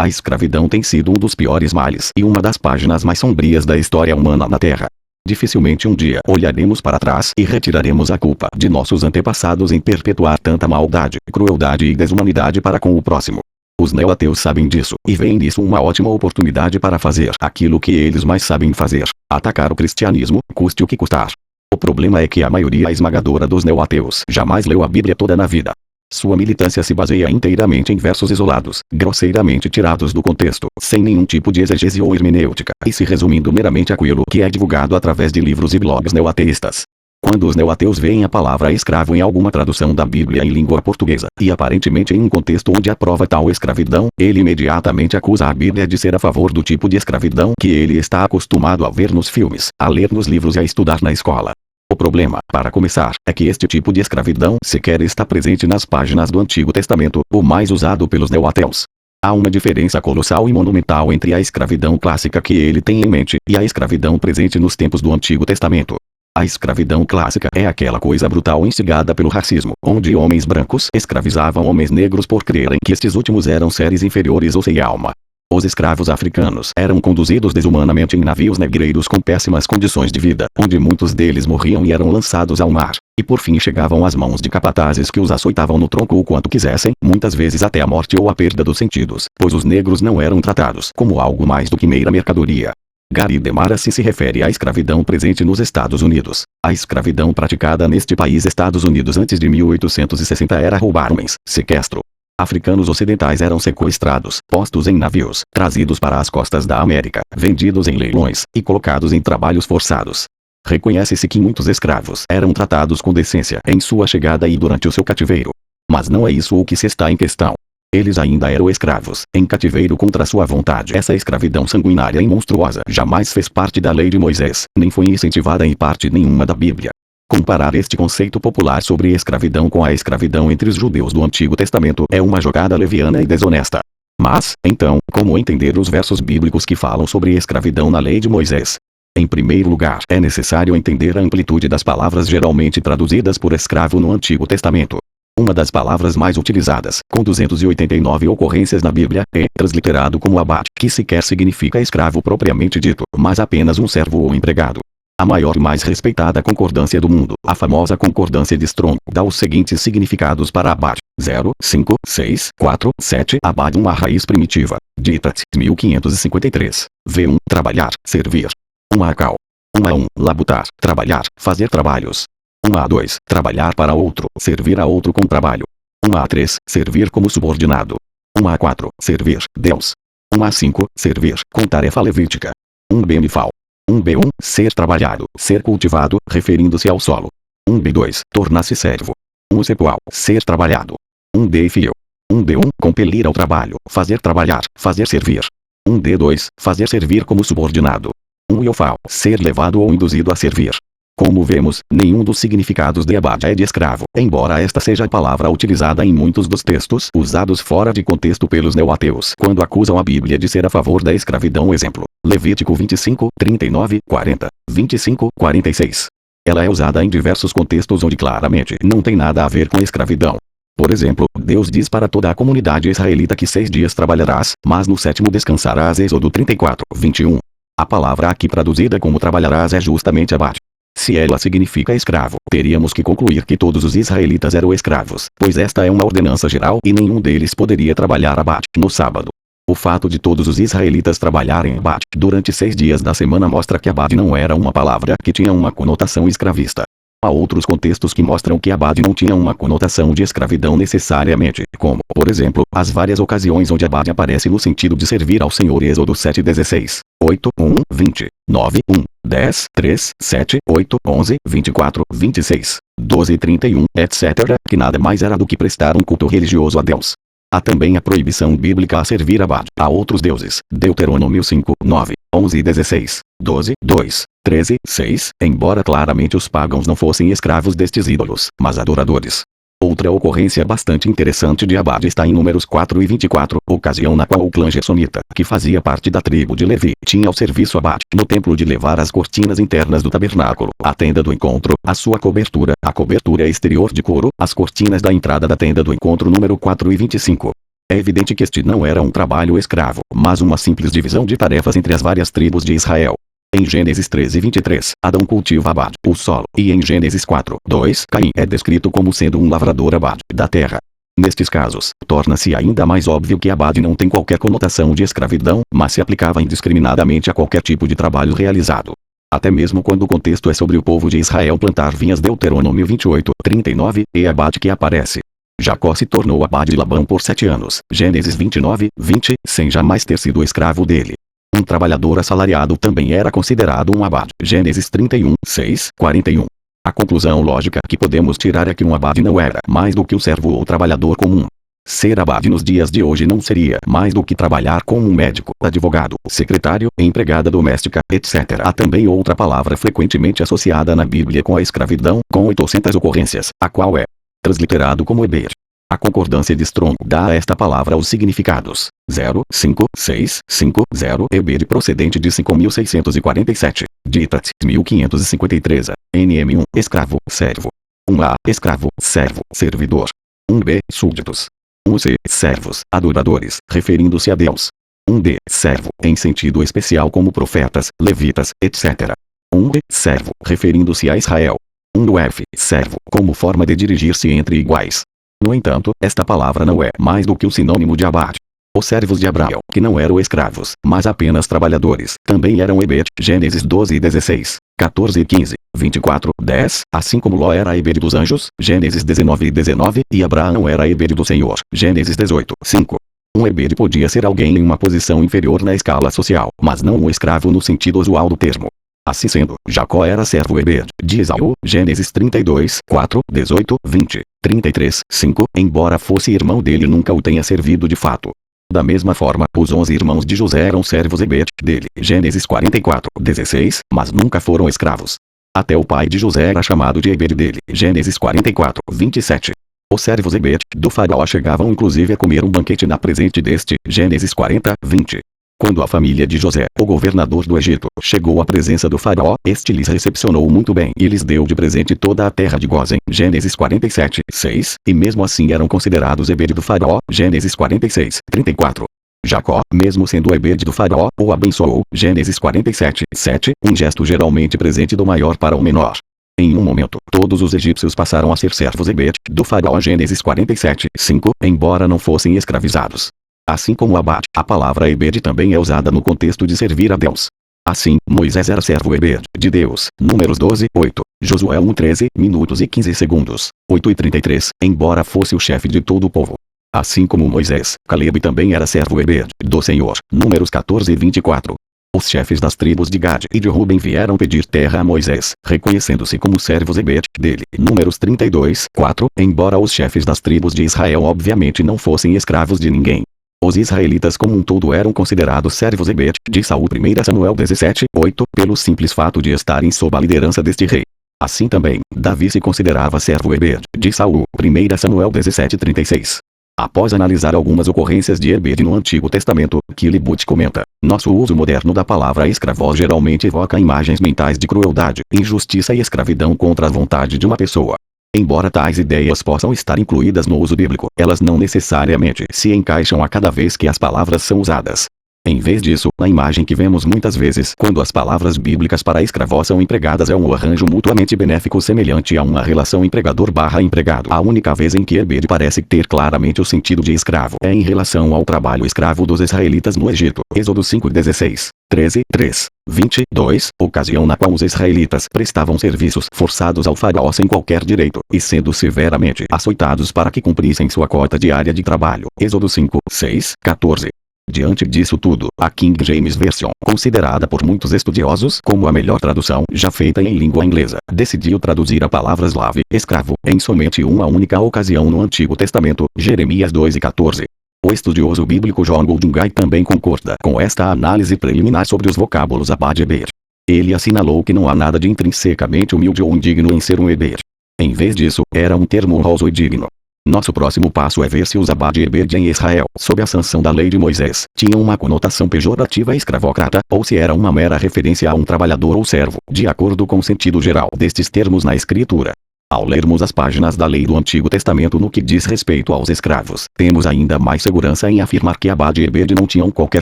A escravidão tem sido um dos piores males e uma das páginas mais sombrias da história humana na Terra. Dificilmente um dia olharemos para trás e retiraremos a culpa de nossos antepassados em perpetuar tanta maldade, crueldade e desumanidade para com o próximo. Os neo-ateus sabem disso, e veem nisso uma ótima oportunidade para fazer aquilo que eles mais sabem fazer: atacar o cristianismo, custe o que custar. O problema é que a maioria esmagadora dos neo-ateus jamais leu a Bíblia toda na vida. Sua militância se baseia inteiramente em versos isolados, grosseiramente tirados do contexto, sem nenhum tipo de exegese ou hermenêutica, e se resumindo meramente àquilo que é divulgado através de livros e blogs neo-ateístas. Quando os neo-ateus veem a palavra escravo em alguma tradução da Bíblia em língua portuguesa, e aparentemente em um contexto onde aprova tal escravidão, ele imediatamente acusa a Bíblia de ser a favor do tipo de escravidão que ele está acostumado a ver nos filmes, a ler nos livros e a estudar na escola. O problema, para começar, é que este tipo de escravidão sequer está presente nas páginas do Antigo Testamento, o mais usado pelos neo-ateus. Há uma diferença colossal e monumental entre a escravidão clássica que ele tem em mente, e a escravidão presente nos tempos do Antigo Testamento. A escravidão clássica é aquela coisa brutal instigada pelo racismo, onde homens brancos escravizavam homens negros por crerem que estes últimos eram seres inferiores ou sem alma. Os escravos africanos eram conduzidos desumanamente em navios negreiros com péssimas condições de vida, onde muitos deles morriam e eram lançados ao mar, e por fim chegavam às mãos de capatazes que os açoitavam no tronco o quanto quisessem, muitas vezes até a morte ou a perda dos sentidos, pois os negros não eram tratados como algo mais do que mera mercadoria. Gary Demarasi se refere à escravidão presente nos Estados Unidos. A escravidão praticada neste país Estados Unidos antes de 1860 era roubar homens, sequestro. Africanos ocidentais eram sequestrados, postos em navios, trazidos para as costas da América, vendidos em leilões, e colocados em trabalhos forçados. Reconhece-se que muitos escravos eram tratados com decência em sua chegada e durante o seu cativeiro. Mas não é isso o que se está em questão. Eles ainda eram escravos, em cativeiro contra sua vontade. Essa escravidão sanguinária e monstruosa jamais fez parte da lei de Moisés, nem foi incentivada em parte nenhuma da Bíblia. Comparar este conceito popular sobre escravidão com a escravidão entre os judeus do Antigo Testamento é uma jogada leviana e desonesta. Mas, então, como entender os versos bíblicos que falam sobre escravidão na lei de Moisés? Em primeiro lugar, é necessário entender a amplitude das palavras geralmente traduzidas por escravo no Antigo Testamento. Uma das palavras mais utilizadas, com 289 ocorrências na Bíblia, é transliterado como abate, que sequer significa escravo propriamente dito, mas apenas um servo ou empregado. A maior e mais respeitada concordância do mundo, a famosa concordância de Strong, dá os seguintes significados para abate: 0, 5, 6, 4, 7. Abade uma raiz primitiva. Dita-te, 1553. V1. Trabalhar, servir. 1A. 1A1. Labutar, trabalhar, fazer trabalhos. 1A2. Trabalhar para outro, servir a outro com trabalho. 1A3. Servir como subordinado. 1A4. Servir, Deus. 1A5. Servir, com tarefa levítica. 1B. 1B1. Ser trabalhado, ser cultivado, referindo-se ao solo. 1B2. Tornar-se servo. 1C. Ser trabalhado. 1D. Fio. 1B1. Compelir ao trabalho, fazer trabalhar, fazer servir. 1D2. Fazer servir como subordinado. 1IOFAL. Ser levado ou induzido a servir. Como vemos, nenhum dos significados de abade é de escravo, embora esta seja a palavra utilizada em muitos dos textos usados fora de contexto pelos neo-ateus quando acusam a Bíblia de ser a favor da escravidão. Exemplo: Levítico 25, 39, 40, 25, 46. Ela é usada em diversos contextos onde claramente não tem nada a ver com escravidão. Por exemplo, Deus diz para toda a comunidade israelita que 6 dias trabalharás, mas no 7º descansarás. Êxodo 34, 21. A palavra aqui traduzida como trabalharás é justamente abate. Se ela significa escravo, teríamos que concluir que todos os israelitas eram escravos, pois esta é uma ordenança geral e nenhum deles poderia trabalhar abate no sábado. O fato de todos os israelitas trabalharem abate durante 6 dias da semana mostra que abate não era uma palavra que tinha uma conotação escravista. Há outros contextos que mostram que abade não tinha uma conotação de escravidão necessariamente, como, por exemplo, as várias ocasiões onde abade aparece no sentido de servir ao Senhor. Êxodo 7:16, 8, 1, 20, 9, 1, 10, 3, 7, 8, 11, 24, 26, 12 e 31, etc., que nada mais era do que prestar um culto religioso a Deus. Há também a proibição bíblica a servir abade a outros deuses. Deuteronômio 5, 9, 11 e 16, 12, 2, 13, 6, embora claramente os pagãos não fossem escravos destes ídolos, mas adoradores. Outra ocorrência bastante interessante de abade está em Números 4 e 24, ocasião na qual o clã gersonita, que fazia parte da tribo de Levi, tinha ao serviço abade no templo de levar as cortinas internas do tabernáculo, a tenda do encontro, a sua cobertura, a cobertura exterior de couro, as cortinas da entrada da tenda do encontro. Número 4 e 25. É evidente que este não era um trabalho escravo, mas uma simples divisão de tarefas entre as várias tribos de Israel. Em Gênesis 13:23, Adão cultiva Abad, o solo, e em Gênesis 4:2, Caim é descrito como sendo um lavrador Abad, da terra. Nestes casos, torna-se ainda mais óbvio que Abad não tem qualquer conotação de escravidão, mas se aplicava indiscriminadamente a qualquer tipo de trabalho realizado. Até mesmo quando o contexto é sobre o povo de Israel plantar vinhas. Deuteronômio 28:39, é Abad que aparece. Jacó se tornou Abade de Labão por 7 anos, Gênesis 29:20, sem jamais ter sido escravo dele. Um trabalhador assalariado também era considerado um abade, Gênesis 31:6-41. A conclusão lógica que podemos tirar é que um abade não era mais do que o servo ou trabalhador comum. Ser abade nos dias de hoje não seria mais do que trabalhar como um médico, advogado, secretário, empregada doméstica, etc. Há também outra palavra frequentemente associada na Bíblia com a escravidão, com 800 ocorrências, a qual é transliterado como Eber. A concordância de Strong dá a esta palavra os significados 0,5,6,5,0 Eber procedente de 5.647, Ditat 1553, NM1 escravo, servo. 1A escravo, servo, servidor. 1B súditos. 1C servos, adoradores, referindo-se a Deus. 1D servo, em sentido especial como profetas, levitas, etc. 1E servo, referindo-se a Israel. 1F servo, como forma de dirigir-se entre iguais. No entanto, esta palavra não é mais do que o sinônimo de abade. Os servos de Abraão, que não eram escravos, mas apenas trabalhadores, também eram Eber, Gênesis 12:16, 14:15, 24:10, assim como Ló era Eber dos anjos, Gênesis 19:19, e Abraão era Eber do Senhor, Gênesis 18:5. Um Eber podia ser alguém em uma posição inferior na escala social, mas não um escravo no sentido usual do termo. Assim sendo, Jacó era servo Eber, de Esaú, Gênesis 32:4, 18, 20, 33:5, embora fosse irmão dele nunca o tenha servido de fato. Da mesma forma, os 11 irmãos de José eram servos Eber, dele, Gênesis 44:16, mas nunca foram escravos. Até o pai de José era chamado de Eber dele, Gênesis 44:27. Os servos Eber, do faraó chegavam inclusive a comer um banquete na presente deste, Gênesis 40:20. Quando a família de José, o governador do Egito, chegou à presença do faraó, este lhes recepcionou muito bem e lhes deu de presente toda a terra de Gósen, Gênesis 47:6, e mesmo assim eram considerados Eber do faraó, Gênesis 46:34. Jacó, mesmo sendo Eber do faraó, o abençoou, Gênesis 47:7, um gesto geralmente presente do maior para o menor. Em um momento, todos os egípcios passaram a ser servos Eber, do faraó, Gênesis 47:5, embora não fossem escravizados. Assim como Abad, a palavra Eber também é usada no contexto de servir a Deus. Assim, Moisés era servo Eber, de Deus, Números 12:8, Josué 1:13 minutos e 15 segundos, 8:33, embora fosse o chefe de todo o povo. Assim como Moisés, Caleb também era servo Eber, do Senhor, Números 14:24. Os chefes das tribos de Gad e de Ruben vieram pedir terra a Moisés, reconhecendo-se como servos Eber, dele, Números 32:4, embora os chefes das tribos de Israel obviamente não fossem escravos de ninguém. Os israelitas como um todo eram considerados servos Eber, de Saul, 1 Samuel 17:8, pelo simples fato de estarem sob a liderança deste rei. Assim também, Davi se considerava servo Eber, de Saul, 1 Samuel 17:36. Após analisar algumas ocorrências de Eber no Antigo Testamento, Kilibut comenta: nosso uso moderno da palavra escravo geralmente evoca imagens mentais de crueldade, injustiça e escravidão contra a vontade de uma pessoa. Embora tais ideias possam estar incluídas no uso bíblico, elas não necessariamente se encaixam a cada vez que as palavras são usadas. Em vez disso, a imagem que vemos muitas vezes quando as palavras bíblicas para escravo são empregadas é um arranjo mutuamente benéfico semelhante a uma relação empregador/empregado. A única vez em que Eber parece ter claramente o sentido de escravo é em relação ao trabalho escravo dos israelitas no Egito, Êxodo 5:16, 13:3, 22, ocasião na qual os israelitas prestavam serviços forçados ao faraó sem qualquer direito, e sendo severamente açoitados para que cumprissem sua cota diária de trabalho, Êxodo 5:6, 14. Diante disso tudo, a King James Version, considerada por muitos estudiosos como a melhor tradução já feita em língua inglesa, decidiu traduzir a palavra slave, escravo, em somente uma única ocasião no Antigo Testamento, Jeremias 2:14. O estudioso bíblico John Goldingay também concorda com esta análise preliminar sobre os vocábulos Abad e Eber. Ele assinalou que não há nada de intrinsecamente humilde ou indigno em ser um Eber. Em vez disso, era um termo honroso e digno. Nosso próximo passo é ver se os Abad e Eber em Israel, sob a sanção da lei de Moisés, tinham uma conotação pejorativa escravocrata, ou se era uma mera referência a um trabalhador ou servo, de acordo com o sentido geral destes termos na Escritura. Ao lermos as páginas da lei do Antigo Testamento no que diz respeito aos escravos, temos ainda mais segurança em afirmar que Abad e Ebed não tinham qualquer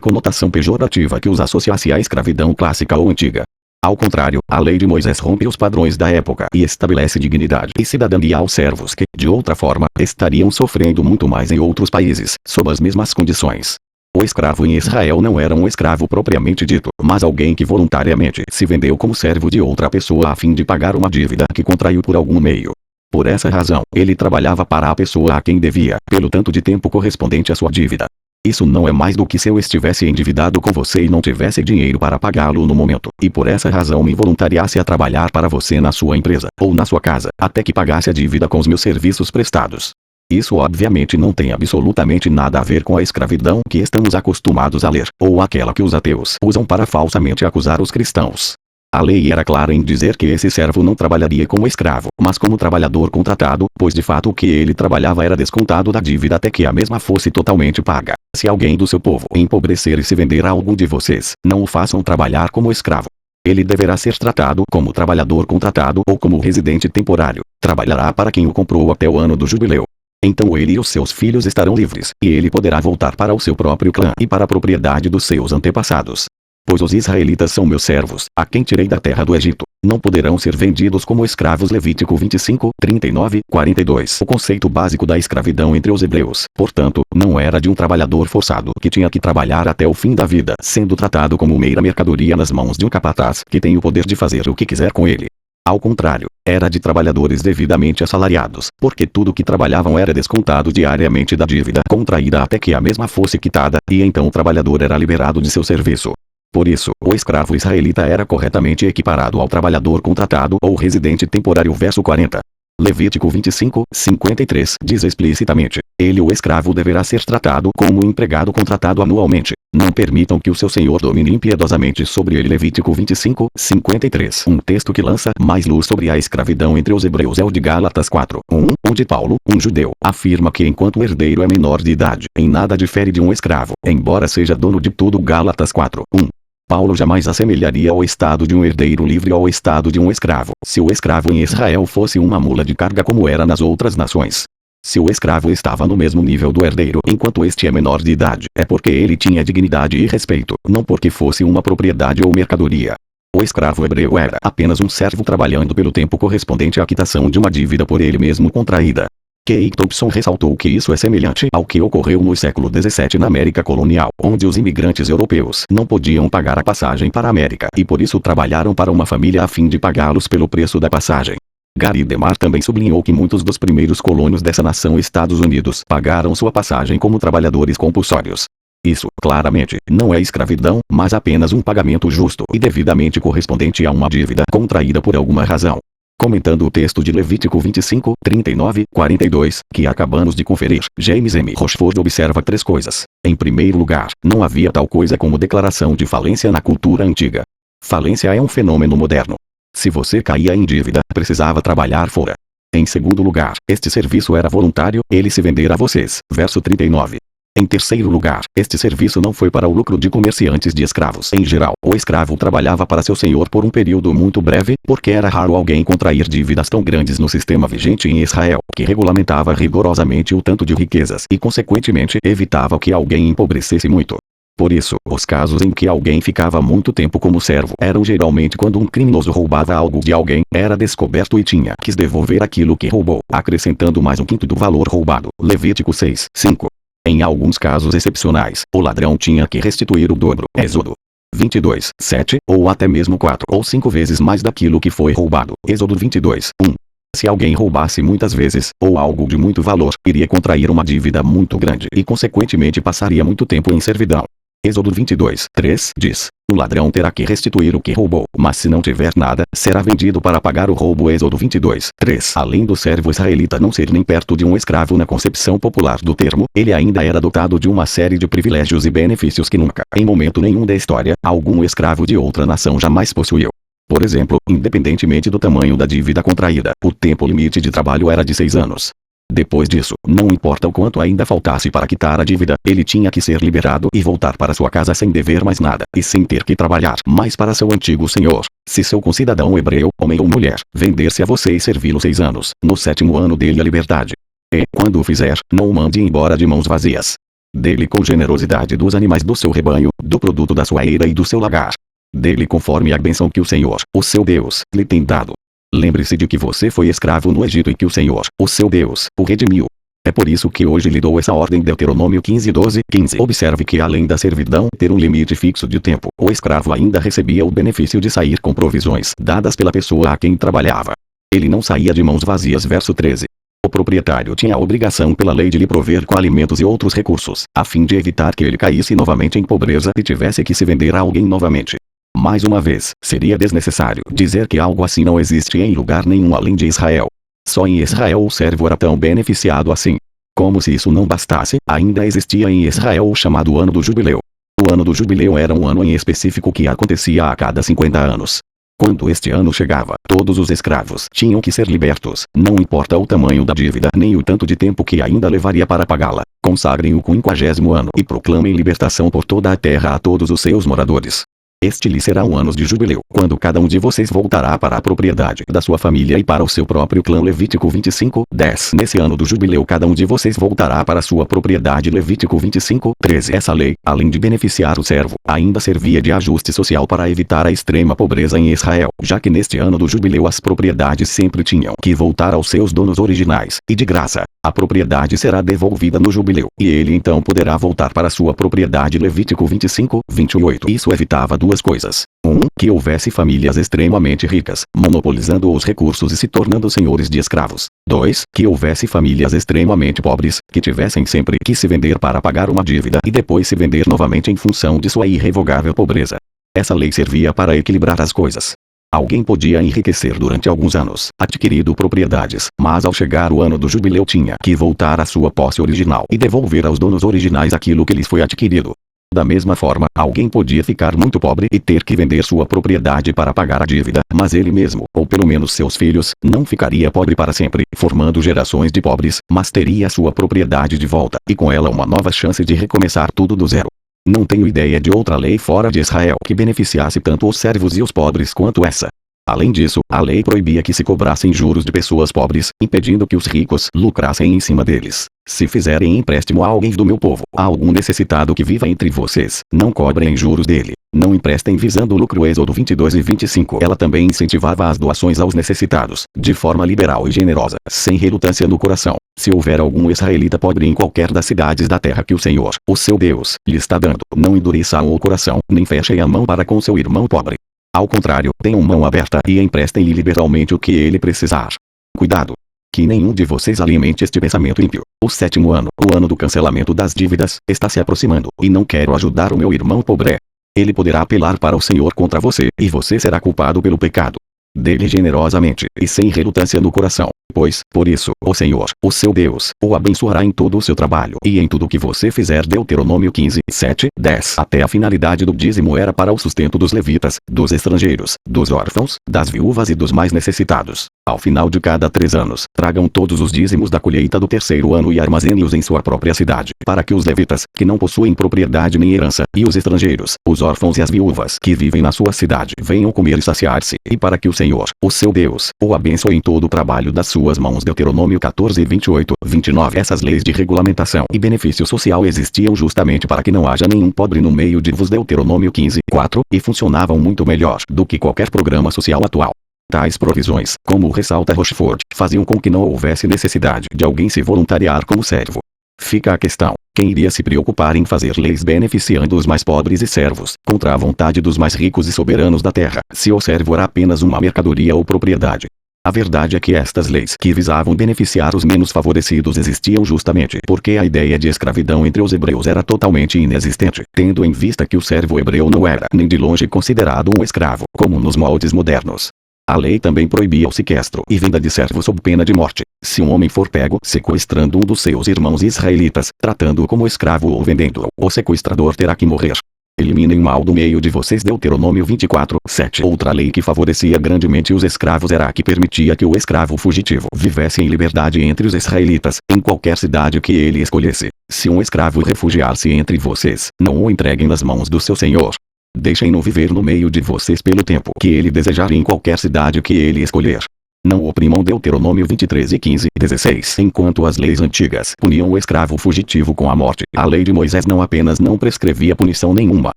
conotação pejorativa que os associasse à escravidão clássica ou antiga. Ao contrário, a lei de Moisés rompe os padrões da época e estabelece dignidade e cidadania aos servos que, de outra forma, estariam sofrendo muito mais em outros países, sob as mesmas condições. O escravo em Israel não era um escravo propriamente dito, mas alguém que voluntariamente se vendeu como servo de outra pessoa a fim de pagar uma dívida que contraiu por algum meio. Por essa razão, ele trabalhava para a pessoa a quem devia, pelo tanto de tempo correspondente à sua dívida. Isso não é mais do que se eu estivesse endividado com você e não tivesse dinheiro para pagá-lo no momento, e por essa razão me voluntariasse a trabalhar para você na sua empresa, ou na sua casa, até que pagasse a dívida com os meus serviços prestados. Isso obviamente não tem absolutamente nada a ver com a escravidão que estamos acostumados a ler, ou aquela que os ateus usam para falsamente acusar os cristãos. A lei era clara em dizer que esse servo não trabalharia como escravo, mas como trabalhador contratado, pois de fato o que ele trabalhava era descontado da dívida até que a mesma fosse totalmente paga. Se alguém do seu povo empobrecer e se vender a algum de vocês, não o façam trabalhar como escravo. Ele deverá ser tratado como trabalhador contratado ou como residente temporário. Trabalhará para quem o comprou até o ano do jubileu. Então ele e os seus filhos estarão livres, e ele poderá voltar para o seu próprio clã e para a propriedade dos seus antepassados. Pois os israelitas são meus servos, a quem tirei da terra do Egito. Não poderão ser vendidos como escravos. Levítico 25, 39, 42. O conceito básico da escravidão entre os hebreus, portanto, não era de um trabalhador forçado que tinha que trabalhar até o fim da vida, sendo tratado como mera mercadoria nas mãos de um capataz que tem o poder de fazer o que quiser com ele. Ao contrário, era de trabalhadores devidamente assalariados, porque tudo que trabalhavam era descontado diariamente da dívida contraída até que a mesma fosse quitada, e então o trabalhador era liberado de seu serviço. Por isso, o escravo israelita era corretamente equiparado ao trabalhador contratado ou residente temporário. Verso 40. Levítico 25, 53 diz explicitamente: ele, o escravo, deverá ser tratado como um empregado contratado anualmente. Não permitam que o seu senhor domine impiedosamente sobre ele. Levítico 25, 53. Um texto que lança mais luz sobre a escravidão entre os hebreus é o de Gálatas 4, 1, onde Paulo, um judeu, afirma que enquanto o herdeiro é menor de idade, em nada difere de um escravo, embora seja dono de tudo. Gálatas 4, 1. Paulo jamais assemelharia o estado de um herdeiro livre ao estado de um escravo, se o escravo em Israel fosse uma mula de carga como era nas outras nações. Se o escravo estava no mesmo nível do herdeiro enquanto este é menor de idade, é porque ele tinha dignidade e respeito, não porque fosse uma propriedade ou mercadoria. O escravo hebreu era apenas um servo trabalhando pelo tempo correspondente à quitação de uma dívida por ele mesmo contraída. Kate Thompson ressaltou que isso é semelhante ao que ocorreu no século XVII na América colonial, onde os imigrantes europeus não podiam pagar a passagem para a América e por isso trabalharam para uma família a fim de pagá-los pelo preço da passagem. Gary DeMar também sublinhou que muitos dos primeiros colonos dessa nação, Estados Unidos, pagaram sua passagem como trabalhadores compulsórios. Isso, claramente, não é escravidão, mas apenas um pagamento justo e devidamente correspondente a uma dívida contraída por alguma razão. Comentando o texto de Levítico 25, 39, 42, que acabamos de conferir, James M. Rochford observa três coisas. Em primeiro lugar, não havia tal coisa como declaração de falência na cultura antiga. Falência é um fenômeno moderno. Se você caía em dívida, precisava trabalhar fora. Em segundo lugar, este serviço era voluntário, ele se vender a vocês. Verso 39. Em terceiro lugar, este serviço não foi para o lucro de comerciantes de escravos. Em geral, o escravo trabalhava para seu senhor por um período muito breve, porque era raro alguém contrair dívidas tão grandes no sistema vigente em Israel, que regulamentava rigorosamente o tanto de riquezas e, consequentemente, evitava que alguém empobrecesse muito. Por isso, os casos em que alguém ficava muito tempo como servo eram geralmente quando um criminoso roubava algo de alguém, era descoberto e tinha que devolver aquilo que roubou, acrescentando mais um quinto do valor roubado. Levítico 6, 5. Em alguns casos excepcionais, o ladrão tinha que restituir o dobro. Êxodo 22, 7, ou até mesmo 4 ou 5 vezes mais daquilo que foi roubado. Êxodo 22, 1. Se alguém roubasse muitas vezes, ou algo de muito valor, iria contrair uma dívida muito grande e consequentemente passaria muito tempo em servidão. Êxodo 22, 3 diz: o ladrão terá que restituir o que roubou, mas se não tiver nada, será vendido para pagar o roubo. Êxodo 22, 3. Além do servo israelita não ser nem perto de um escravo na concepção popular do termo, ele ainda era dotado de uma série de privilégios e benefícios que nunca, em momento nenhum da história, algum escravo de outra nação jamais possuiu. Por exemplo, independentemente do tamanho da dívida contraída, o tempo limite de trabalho era de 6 anos. Depois disso, não importa o quanto ainda faltasse para quitar a dívida, ele tinha que ser liberado e voltar para sua casa sem dever mais nada e sem ter que trabalhar mais para seu antigo senhor. Se seu concidadão hebreu, homem ou mulher, vender-se a você e servi-lo 6 anos, no 7º ano dele a liberdade. E, quando o fizer, não o mande embora de mãos vazias. Dê-lhe com generosidade dos animais do seu rebanho, do produto da sua eira e do seu lagar. Dê-lhe conforme a bênção que o Senhor, o seu Deus, lhe tem dado. Lembre-se de que você foi escravo no Egito e que o Senhor, o seu Deus, o redimiu. É por isso que hoje lhe dou essa ordem. Deuteronômio 15:12-15. Observe que além da servidão ter um limite fixo de tempo, o escravo ainda recebia o benefício de sair com provisões dadas pela pessoa a quem trabalhava. Ele não saía de mãos vazias. Verso 13. O proprietário tinha a obrigação pela lei de lhe prover com alimentos e outros recursos, a fim de evitar que ele caísse novamente em pobreza e tivesse que se vender a alguém novamente. Mais uma vez, seria desnecessário dizer que algo assim não existe em lugar nenhum além de Israel. Só em Israel o servo era tão beneficiado assim. Como se isso não bastasse, ainda existia em Israel o chamado Ano do Jubileu. O Ano do Jubileu era um ano em específico que acontecia a cada 50 anos. Quando este ano chegava, todos os escravos tinham que ser libertos, não importa o tamanho da dívida nem o tanto de tempo que ainda levaria para pagá-la. Consagrem o 50º ano e proclamem libertação por toda a terra a todos os seus moradores. Este lhe será um ano de jubileu, quando cada um de vocês voltará para a propriedade da sua família e para o seu próprio clã. Levítico 25:10. Nesse ano do jubileu cada um de vocês voltará para sua propriedade. Levítico 25:13. Essa lei, além de beneficiar o servo, ainda servia de ajuste social para evitar a extrema pobreza em Israel, já que neste ano do jubileu as propriedades sempre tinham que voltar aos seus donos originais, e de graça, a propriedade será devolvida no jubileu, e ele então poderá voltar para sua propriedade. Levítico 25:28. Isso evitava duas coisas. 1. Que houvesse famílias extremamente ricas, monopolizando os recursos e se tornando senhores de escravos. 2. Que houvesse famílias extremamente pobres, que tivessem sempre que se vender para pagar uma dívida e depois se vender novamente em função de sua irrevogável pobreza. Essa lei servia para equilibrar as coisas. Alguém podia enriquecer durante alguns anos, adquirindo propriedades, mas ao chegar o ano do jubileu tinha que voltar à sua posse original e devolver aos donos originais aquilo que lhes foi adquirido. Da mesma forma, alguém podia ficar muito pobre e ter que vender sua propriedade para pagar a dívida, mas ele mesmo, ou pelo menos seus filhos, não ficaria pobre para sempre, formando gerações de pobres, mas teria sua propriedade de volta, e com ela uma nova chance de recomeçar tudo do zero. Não tenho ideia de outra lei fora de Israel que beneficiasse tanto os servos e os pobres quanto essa. Além disso, a lei proibia que se cobrassem juros de pessoas pobres, impedindo que os ricos lucrassem em cima deles. Se fizerem empréstimo a alguém do meu povo, a algum necessitado que viva entre vocês, não cobrem juros dele. Não emprestem visando lucro. Êxodo 22:25. Ela também incentivava as doações aos necessitados, de forma liberal e generosa, sem relutância no coração. Se houver algum israelita pobre em qualquer das cidades da terra que o Senhor, o seu Deus, lhe está dando, não endureçam o coração, nem fechem a mão para com seu irmão pobre. Ao contrário, tenham mão aberta e emprestem-lhe liberalmente o que ele precisar. Cuidado! Que nenhum de vocês alimente este pensamento ímpio. O 7º ano, o ano do cancelamento das dívidas, está se aproximando, e não quero ajudar o meu irmão pobre. Ele poderá apelar para o Senhor contra você, e você será culpado pelo pecado. Dê-lhe generosamente, e sem relutância no coração, pois, por isso, o Senhor, o seu Deus, o abençoará em todo o seu trabalho e em tudo o que você fizer. Deuteronômio 15:7-10. Até a finalidade do dízimo era para o sustento dos levitas, dos estrangeiros, dos órfãos, das viúvas e dos mais necessitados. Ao final de cada 3 anos, tragam todos os dízimos da colheita do 3º ano e armazenem-os em sua própria cidade, para que os levitas, que não possuem propriedade nem herança, e os estrangeiros, os órfãos e as viúvas, que vivem na sua cidade, venham comer e saciar-se, e para que o Senhor, o seu Deus, o abençoe em todo o trabalho das suas mãos. Deuteronômio 14:28-29. Essas leis de regulamentação e benefício social existiam justamente para que não haja nenhum pobre no meio de vós. Deuteronômio 15:4, e funcionavam muito melhor do que qualquer programa social atual. Tais provisões, como ressalta Rochefort, faziam com que não houvesse necessidade de alguém se voluntariar como servo. Fica a questão: quem iria se preocupar em fazer leis beneficiando os mais pobres e servos, contra a vontade dos mais ricos e soberanos da terra, se o servo era apenas uma mercadoria ou propriedade? A verdade é que estas leis que visavam beneficiar os menos favorecidos existiam justamente porque a ideia de escravidão entre os hebreus era totalmente inexistente, tendo em vista que o servo hebreu não era nem de longe considerado um escravo, como nos moldes modernos. A lei também proibia o sequestro e venda de servo sob pena de morte. Se um homem for pego sequestrando um dos seus irmãos israelitas, tratando-o como escravo ou vendendo-o, o sequestrador terá que morrer. Eliminem o mal do meio de vocês. Deuteronômio 24, 7. Outra lei que favorecia grandemente os escravos era a que permitia que o escravo fugitivo vivesse em liberdade entre os israelitas, em qualquer cidade que ele escolhesse. Se um escravo refugiar-se entre vocês, não o entreguem nas mãos do seu senhor. Deixem-no viver no meio de vocês pelo tempo que ele desejar em qualquer cidade que ele escolher. Não o oprimam. Deuteronômio 23 e 15, 16. Enquanto as leis antigas puniam o escravo fugitivo com a morte, a lei de Moisés não apenas não prescrevia punição nenhuma,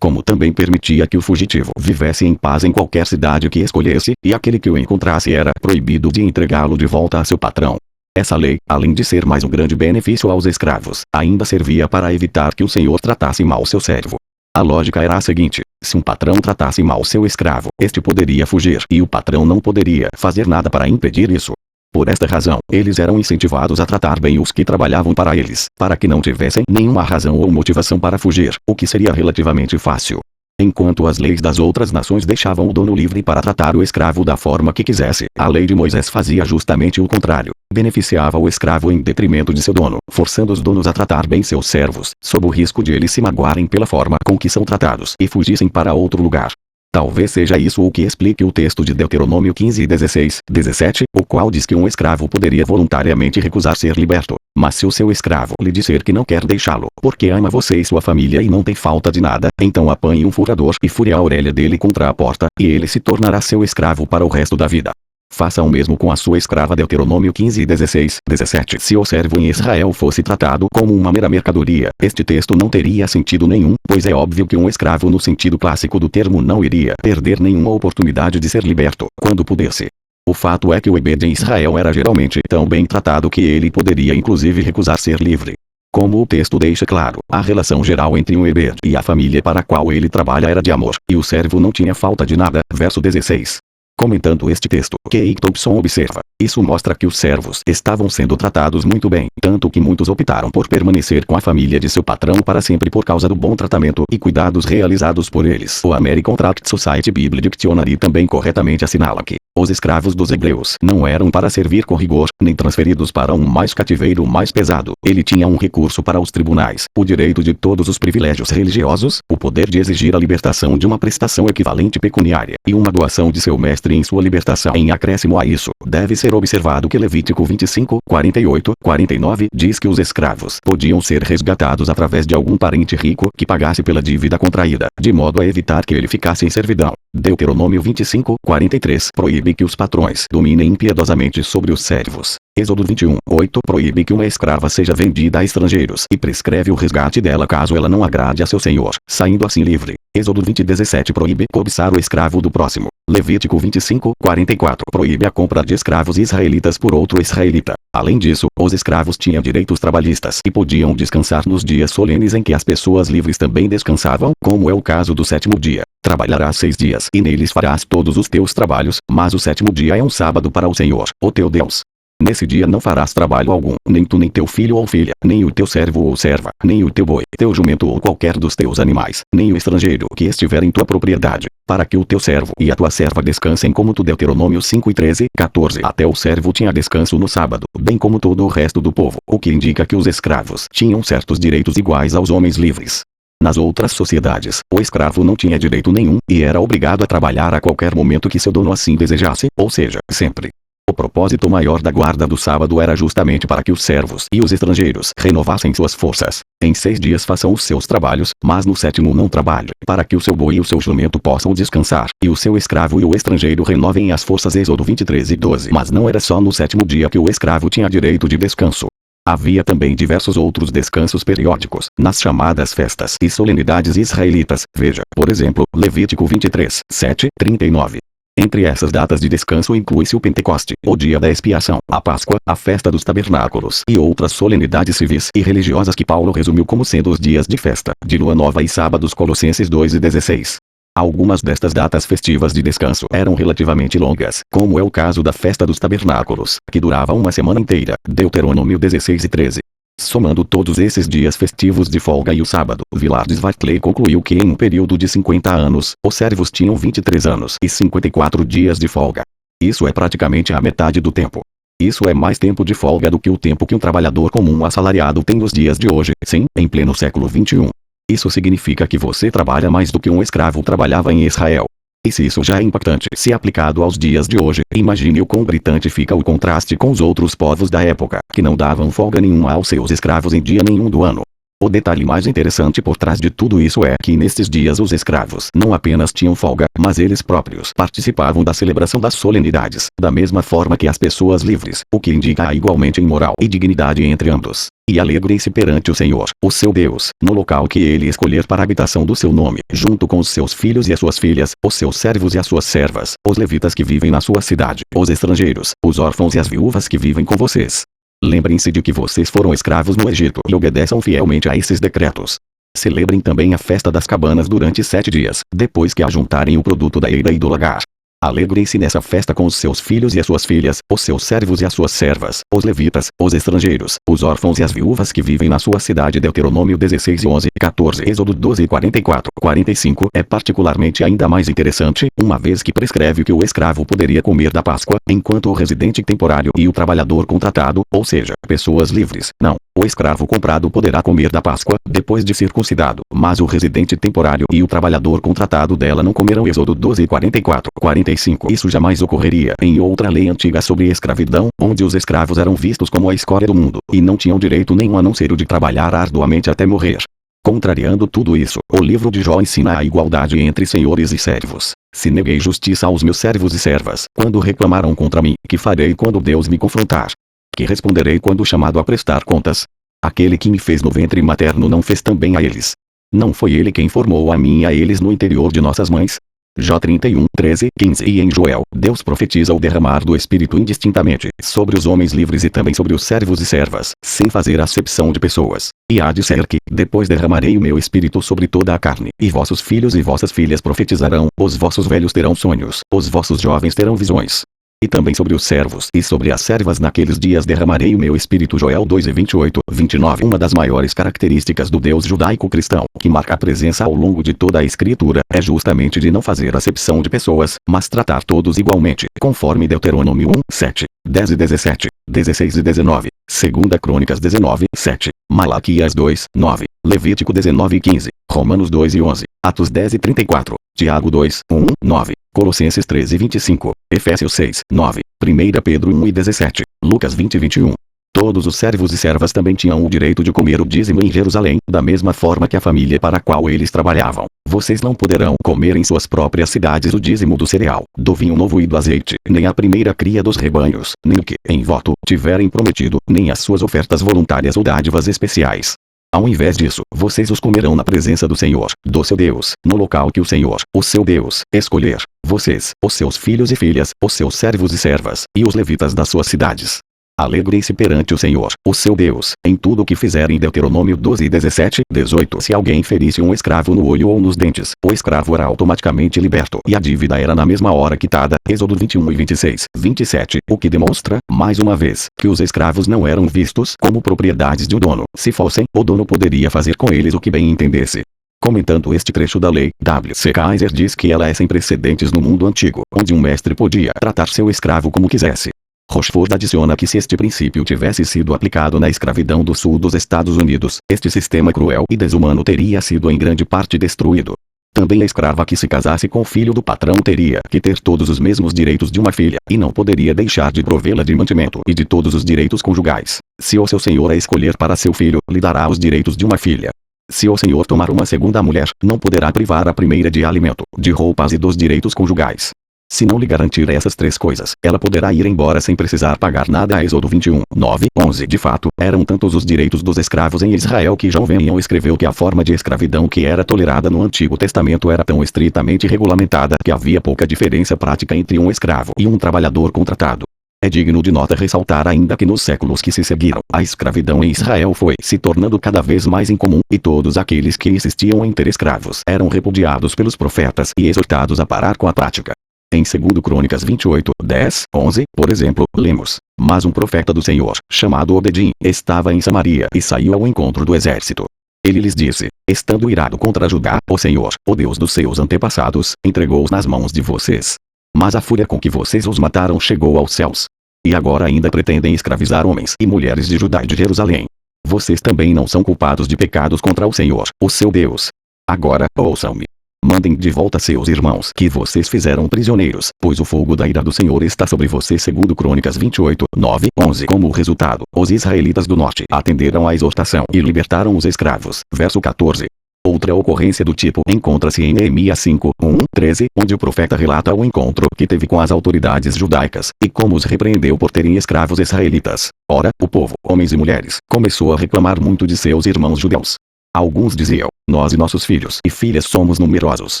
como também permitia que o fugitivo vivesse em paz em qualquer cidade que escolhesse, e aquele que o encontrasse era proibido de entregá-lo de volta a seu patrão. Essa lei, além de ser mais um grande benefício aos escravos, ainda servia para evitar que o senhor tratasse mal seu servo. A lógica era a seguinte: se um patrão tratasse mal seu escravo, este poderia fugir e o patrão não poderia fazer nada para impedir isso. Por esta razão, eles eram incentivados a tratar bem os que trabalhavam para eles, para que não tivessem nenhuma razão ou motivação para fugir, o que seria relativamente fácil. Enquanto as leis das outras nações deixavam o dono livre para tratar o escravo da forma que quisesse, a lei de Moisés fazia justamente o contrário. Beneficiava o escravo em detrimento de seu dono, forçando os donos a tratar bem seus servos, sob o risco de eles se magoarem pela forma com que são tratados e fugissem para outro lugar. Talvez seja isso o que explique o texto de Deuteronômio 15 e 16, 17, o qual diz que um escravo poderia voluntariamente recusar ser liberto. Mas se o seu escravo lhe disser que não quer deixá-lo, porque ama você e sua família e não tem falta de nada, então apanhe um furador e fure a orelha dele contra a porta, e ele se tornará seu escravo para o resto da vida. Faça o mesmo com a sua escrava. Deuteronômio 15 e 16, 17. Se o servo em Israel fosse tratado como uma mera mercadoria, este texto não teria sentido nenhum, pois é óbvio que um escravo no sentido clássico do termo não iria perder nenhuma oportunidade de ser liberto, quando pudesse. O fato é que o Ebed em Israel era geralmente tão bem tratado que ele poderia inclusive recusar ser livre. Como o texto deixa claro, a relação geral entre um Ebed e a família para a qual ele trabalha era de amor, e o servo não tinha falta de nada. Verso 16. Comentando este texto, Keith Thompson observa: isso mostra que os servos estavam sendo tratados muito bem, tanto que muitos optaram por permanecer com a família de seu patrão para sempre por causa do bom tratamento e cuidados realizados por eles. O American Tract Society Bible Dictionary também corretamente assinala que os escravos dos hebreus não eram para servir com rigor, nem transferidos para um cativeiro mais pesado. Ele tinha um recurso para os tribunais, o direito de todos os privilégios religiosos, o poder de exigir a libertação de uma prestação equivalente pecuniária, e uma doação de seu mestre em sua libertação. Em acréscimo a isso, deve ser observado que Levítico 25, 48, 49 diz que os escravos podiam ser resgatados através de algum parente rico que pagasse pela dívida contraída, de modo a evitar que ele ficasse em servidão. Deuteronômio 25, 43 proíbe que os patrões dominem impiedosamente sobre os servos. Êxodo 21, 8 proíbe que uma escrava seja vendida a estrangeiros e prescreve o resgate dela caso ela não agrade a seu senhor, saindo assim livre. Êxodo 20, 17 proíbe cobiçar o escravo do próximo. Levítico 25, 44 proíbe a compra de escravos israelitas por outro israelita. Além disso, os escravos tinham direitos trabalhistas e podiam descansar nos dias solenes em que as pessoas livres também descansavam, como é o caso do sétimo dia. Trabalharás 6 dias e neles farás todos os teus trabalhos, mas o sétimo dia é um sábado para o Senhor, o teu Deus. Nesse dia não farás trabalho algum, nem tu nem teu filho ou filha, nem o teu servo ou serva, nem o teu boi, teu jumento ou qualquer dos teus animais, nem o estrangeiro que estiver em tua propriedade, para que o teu servo e a tua serva descansem como tu. Deuteronômio 5 e 13, 14. Até o servo tinha descanso no sábado, bem como todo o resto do povo, o que indica que os escravos tinham certos direitos iguais aos homens livres. Nas outras sociedades, o escravo não tinha direito nenhum, e era obrigado a trabalhar a qualquer momento que seu dono assim desejasse, ou seja, sempre. O propósito maior da guarda do sábado era justamente para que os servos e os estrangeiros renovassem suas forças. Em 6 dias façam os seus trabalhos, mas no sétimo não trabalhe, para que o seu boi e o seu jumento possam descansar, e o seu escravo e o estrangeiro renovem as forças. Êxodo 23 e 12. Mas não era só no sétimo dia que o escravo tinha direito de descanso. Havia também diversos outros descansos periódicos, nas chamadas festas e solenidades israelitas. Veja, por exemplo, Levítico 23, 7, 39. Entre essas datas de descanso inclui-se o Pentecoste, o dia da expiação, a Páscoa, a festa dos tabernáculos e outras solenidades civis e religiosas que Paulo resumiu como sendo os dias de festa, de lua nova e sábados. Colossenses 2 e 16. Algumas destas datas festivas de descanso eram relativamente longas, como é o caso da festa dos tabernáculos, que durava uma semana inteira. Deuteronômio 16 e 13. Somando todos esses dias festivos de folga e o sábado, Villards Vartley concluiu que em um período de 50 anos, os servos tinham 23 anos e 54 dias de folga. Isso é praticamente a metade do tempo. Isso é mais tempo de folga do que o tempo que um trabalhador comum assalariado tem nos dias de hoje, sim, em pleno século XXI. Isso significa que você trabalha mais do que um escravo trabalhava em Israel. E se isso já é impactante se aplicado aos dias de hoje, imagine o quão gritante fica o contraste com os outros povos da época, que não davam folga nenhuma aos seus escravos em dia nenhum do ano. O detalhe mais interessante por trás de tudo isso é que nestes dias os escravos não apenas tinham folga, mas eles próprios participavam da celebração das solenidades, da mesma forma que as pessoas livres, o que indica a igualmente em moral e dignidade entre ambos. E alegrem-se perante o Senhor, o seu Deus, no local que ele escolher para a habitação do seu nome, junto com os seus filhos e as suas filhas, os seus servos e as suas servas, os levitas que vivem na sua cidade, os estrangeiros, os órfãos e as viúvas que vivem com vocês. Lembrem-se de que vocês foram escravos no Egito e obedeçam fielmente a esses decretos. Celebrem também a festa das cabanas durante 7 dias, depois que ajuntarem o produto da eira e do lagar. Alegrem-se nessa festa com os seus filhos e as suas filhas, os seus servos e as suas servas, os levitas, os estrangeiros, os órfãos e as viúvas que vivem na sua cidade. Deuteronômio 16 e 11, 14, Êxodo 12 e 44, 45 é particularmente ainda mais interessante, uma vez que prescreve que o escravo poderia comer da Páscoa, enquanto o residente temporário e o trabalhador contratado, ou seja, pessoas livres, não. O escravo comprado poderá comer da Páscoa, depois de circuncidado, mas o residente temporário e o trabalhador contratado dela não comerão. Êxodo 12, 44, 45. Isso jamais ocorreria em outra lei antiga sobre escravidão, onde os escravos eram vistos como a escória do mundo, e não tinham direito nenhum a não ser o de trabalhar arduamente até morrer. Contrariando tudo isso, o livro de Jó ensina a igualdade entre senhores e servos. Se neguei justiça aos meus servos e servas, quando reclamaram contra mim, que farei quando Deus me confrontar? Que responderei quando chamado a prestar contas? Aquele que me fez no ventre materno não fez também a eles? Não foi ele quem formou a mim e a eles no interior de nossas mães? Jó 31, 13, 15. E em Joel, Deus profetiza o derramar do Espírito indistintamente, sobre os homens livres e também sobre os servos e servas, sem fazer acepção de pessoas. E há de ser que, depois derramarei o meu Espírito sobre toda a carne, e vossos filhos e vossas filhas profetizarão, os vossos velhos terão sonhos, os vossos jovens terão visões. E também sobre os servos e sobre as servas naqueles dias derramarei o meu espírito. Joel 2 e 28, 29. Uma das maiores características do Deus judaico-cristão, que marca a presença ao longo de toda a Escritura, é justamente de não fazer acepção de pessoas, mas tratar todos igualmente, conforme Deuteronômio 1, 7, 10 e 17, 16 e 19, 2 Crônicas 19, 7, Malaquias 2, 9, Levítico 19 e 15, Romanos 2 e 11, Atos 10 e 34, Tiago 2, 1, 9. Colossenses 13 e 25, Efésios 6, 9, 1 Pedro 1 e 17, Lucas 20 e 21. Todos os servos e servas também tinham o direito de comer o dízimo em Jerusalém, da mesma forma que a família para a qual eles trabalhavam. Vocês não poderão comer em suas próprias cidades o dízimo do cereal, do vinho novo e do azeite, nem a primeira cria dos rebanhos, nem o que, em voto, tiverem prometido, nem as suas ofertas voluntárias ou dádivas especiais. Ao invés disso, vocês os comerão na presença do Senhor, do seu Deus, no local que o Senhor, o seu Deus, escolher. Vocês, os seus filhos e filhas, os seus servos e servas, e os levitas das suas cidades. Alegrem-se perante o Senhor, o seu Deus, em tudo o que fizerem. Deuteronômio 12 e 17, 18. Se alguém ferisse um escravo no olho ou nos dentes, o escravo era automaticamente liberto e a dívida era na mesma hora quitada. Êxodo 21 e 26, 27. O que demonstra, mais uma vez, que os escravos não eram vistos como propriedades de um dono. Se fossem, o dono poderia fazer com eles o que bem entendesse. Comentando este trecho da lei, W.C. Kaiser diz que ela é sem precedentes no mundo antigo, onde um mestre podia tratar seu escravo como quisesse. Rochford adiciona que se este princípio tivesse sido aplicado na escravidão do sul dos Estados Unidos, este sistema cruel e desumano teria sido em grande parte destruído. Também a escrava que se casasse com o filho do patrão teria que ter todos os mesmos direitos de uma filha, e não poderia deixar de provê-la de mantimento e de todos os direitos conjugais. Se o seu senhor a escolher para seu filho, lhe dará os direitos de uma filha. Se o senhor tomar uma segunda mulher, não poderá privar a primeira de alimento, de roupas e dos direitos conjugais. Se não lhe garantir essas 3 coisas, ela poderá ir embora sem precisar pagar nada. Êxodo 21, 9, 11. De fato, eram tantos os direitos dos escravos em Israel que John Bunyan escreveu que a forma de escravidão que era tolerada no Antigo Testamento era tão estritamente regulamentada que havia pouca diferença prática entre um escravo e um trabalhador contratado. É digno de nota ressaltar ainda que nos séculos que se seguiram, a escravidão em Israel foi se tornando cada vez mais incomum, e todos aqueles que insistiam em ter escravos eram repudiados pelos profetas e exortados a parar com a prática. Em 2 Crônicas 28, 10, 11, por exemplo, lemos: Mas um profeta do Senhor, chamado Obedim, estava em Samaria e saiu ao encontro do exército. Ele lhes disse: Estando irado contra Judá, o Senhor, o Deus dos seus antepassados, entregou-os nas mãos de vocês. Mas a fúria com que vocês os mataram chegou aos céus. E agora ainda pretendem escravizar homens e mulheres de Judá e de Jerusalém. Vocês também não são culpados de pecados contra o Senhor, o seu Deus. Agora, ouçam-me. Mandem de volta seus irmãos que vocês fizeram prisioneiros, pois o fogo da ira do Senhor está sobre vocês, segundo Crônicas 28, 9, 11. Como resultado, os israelitas do norte atenderam à exortação e libertaram os escravos. Verso 14. Outra ocorrência do tipo encontra-se em Neemias 5, 1, 13, onde o profeta relata o encontro que teve com as autoridades judaicas, e como os repreendeu por terem escravos israelitas. Ora, o povo, homens e mulheres, começou a reclamar muito de seus irmãos judeus. Alguns diziam: nós e nossos filhos e filhas somos numerosos,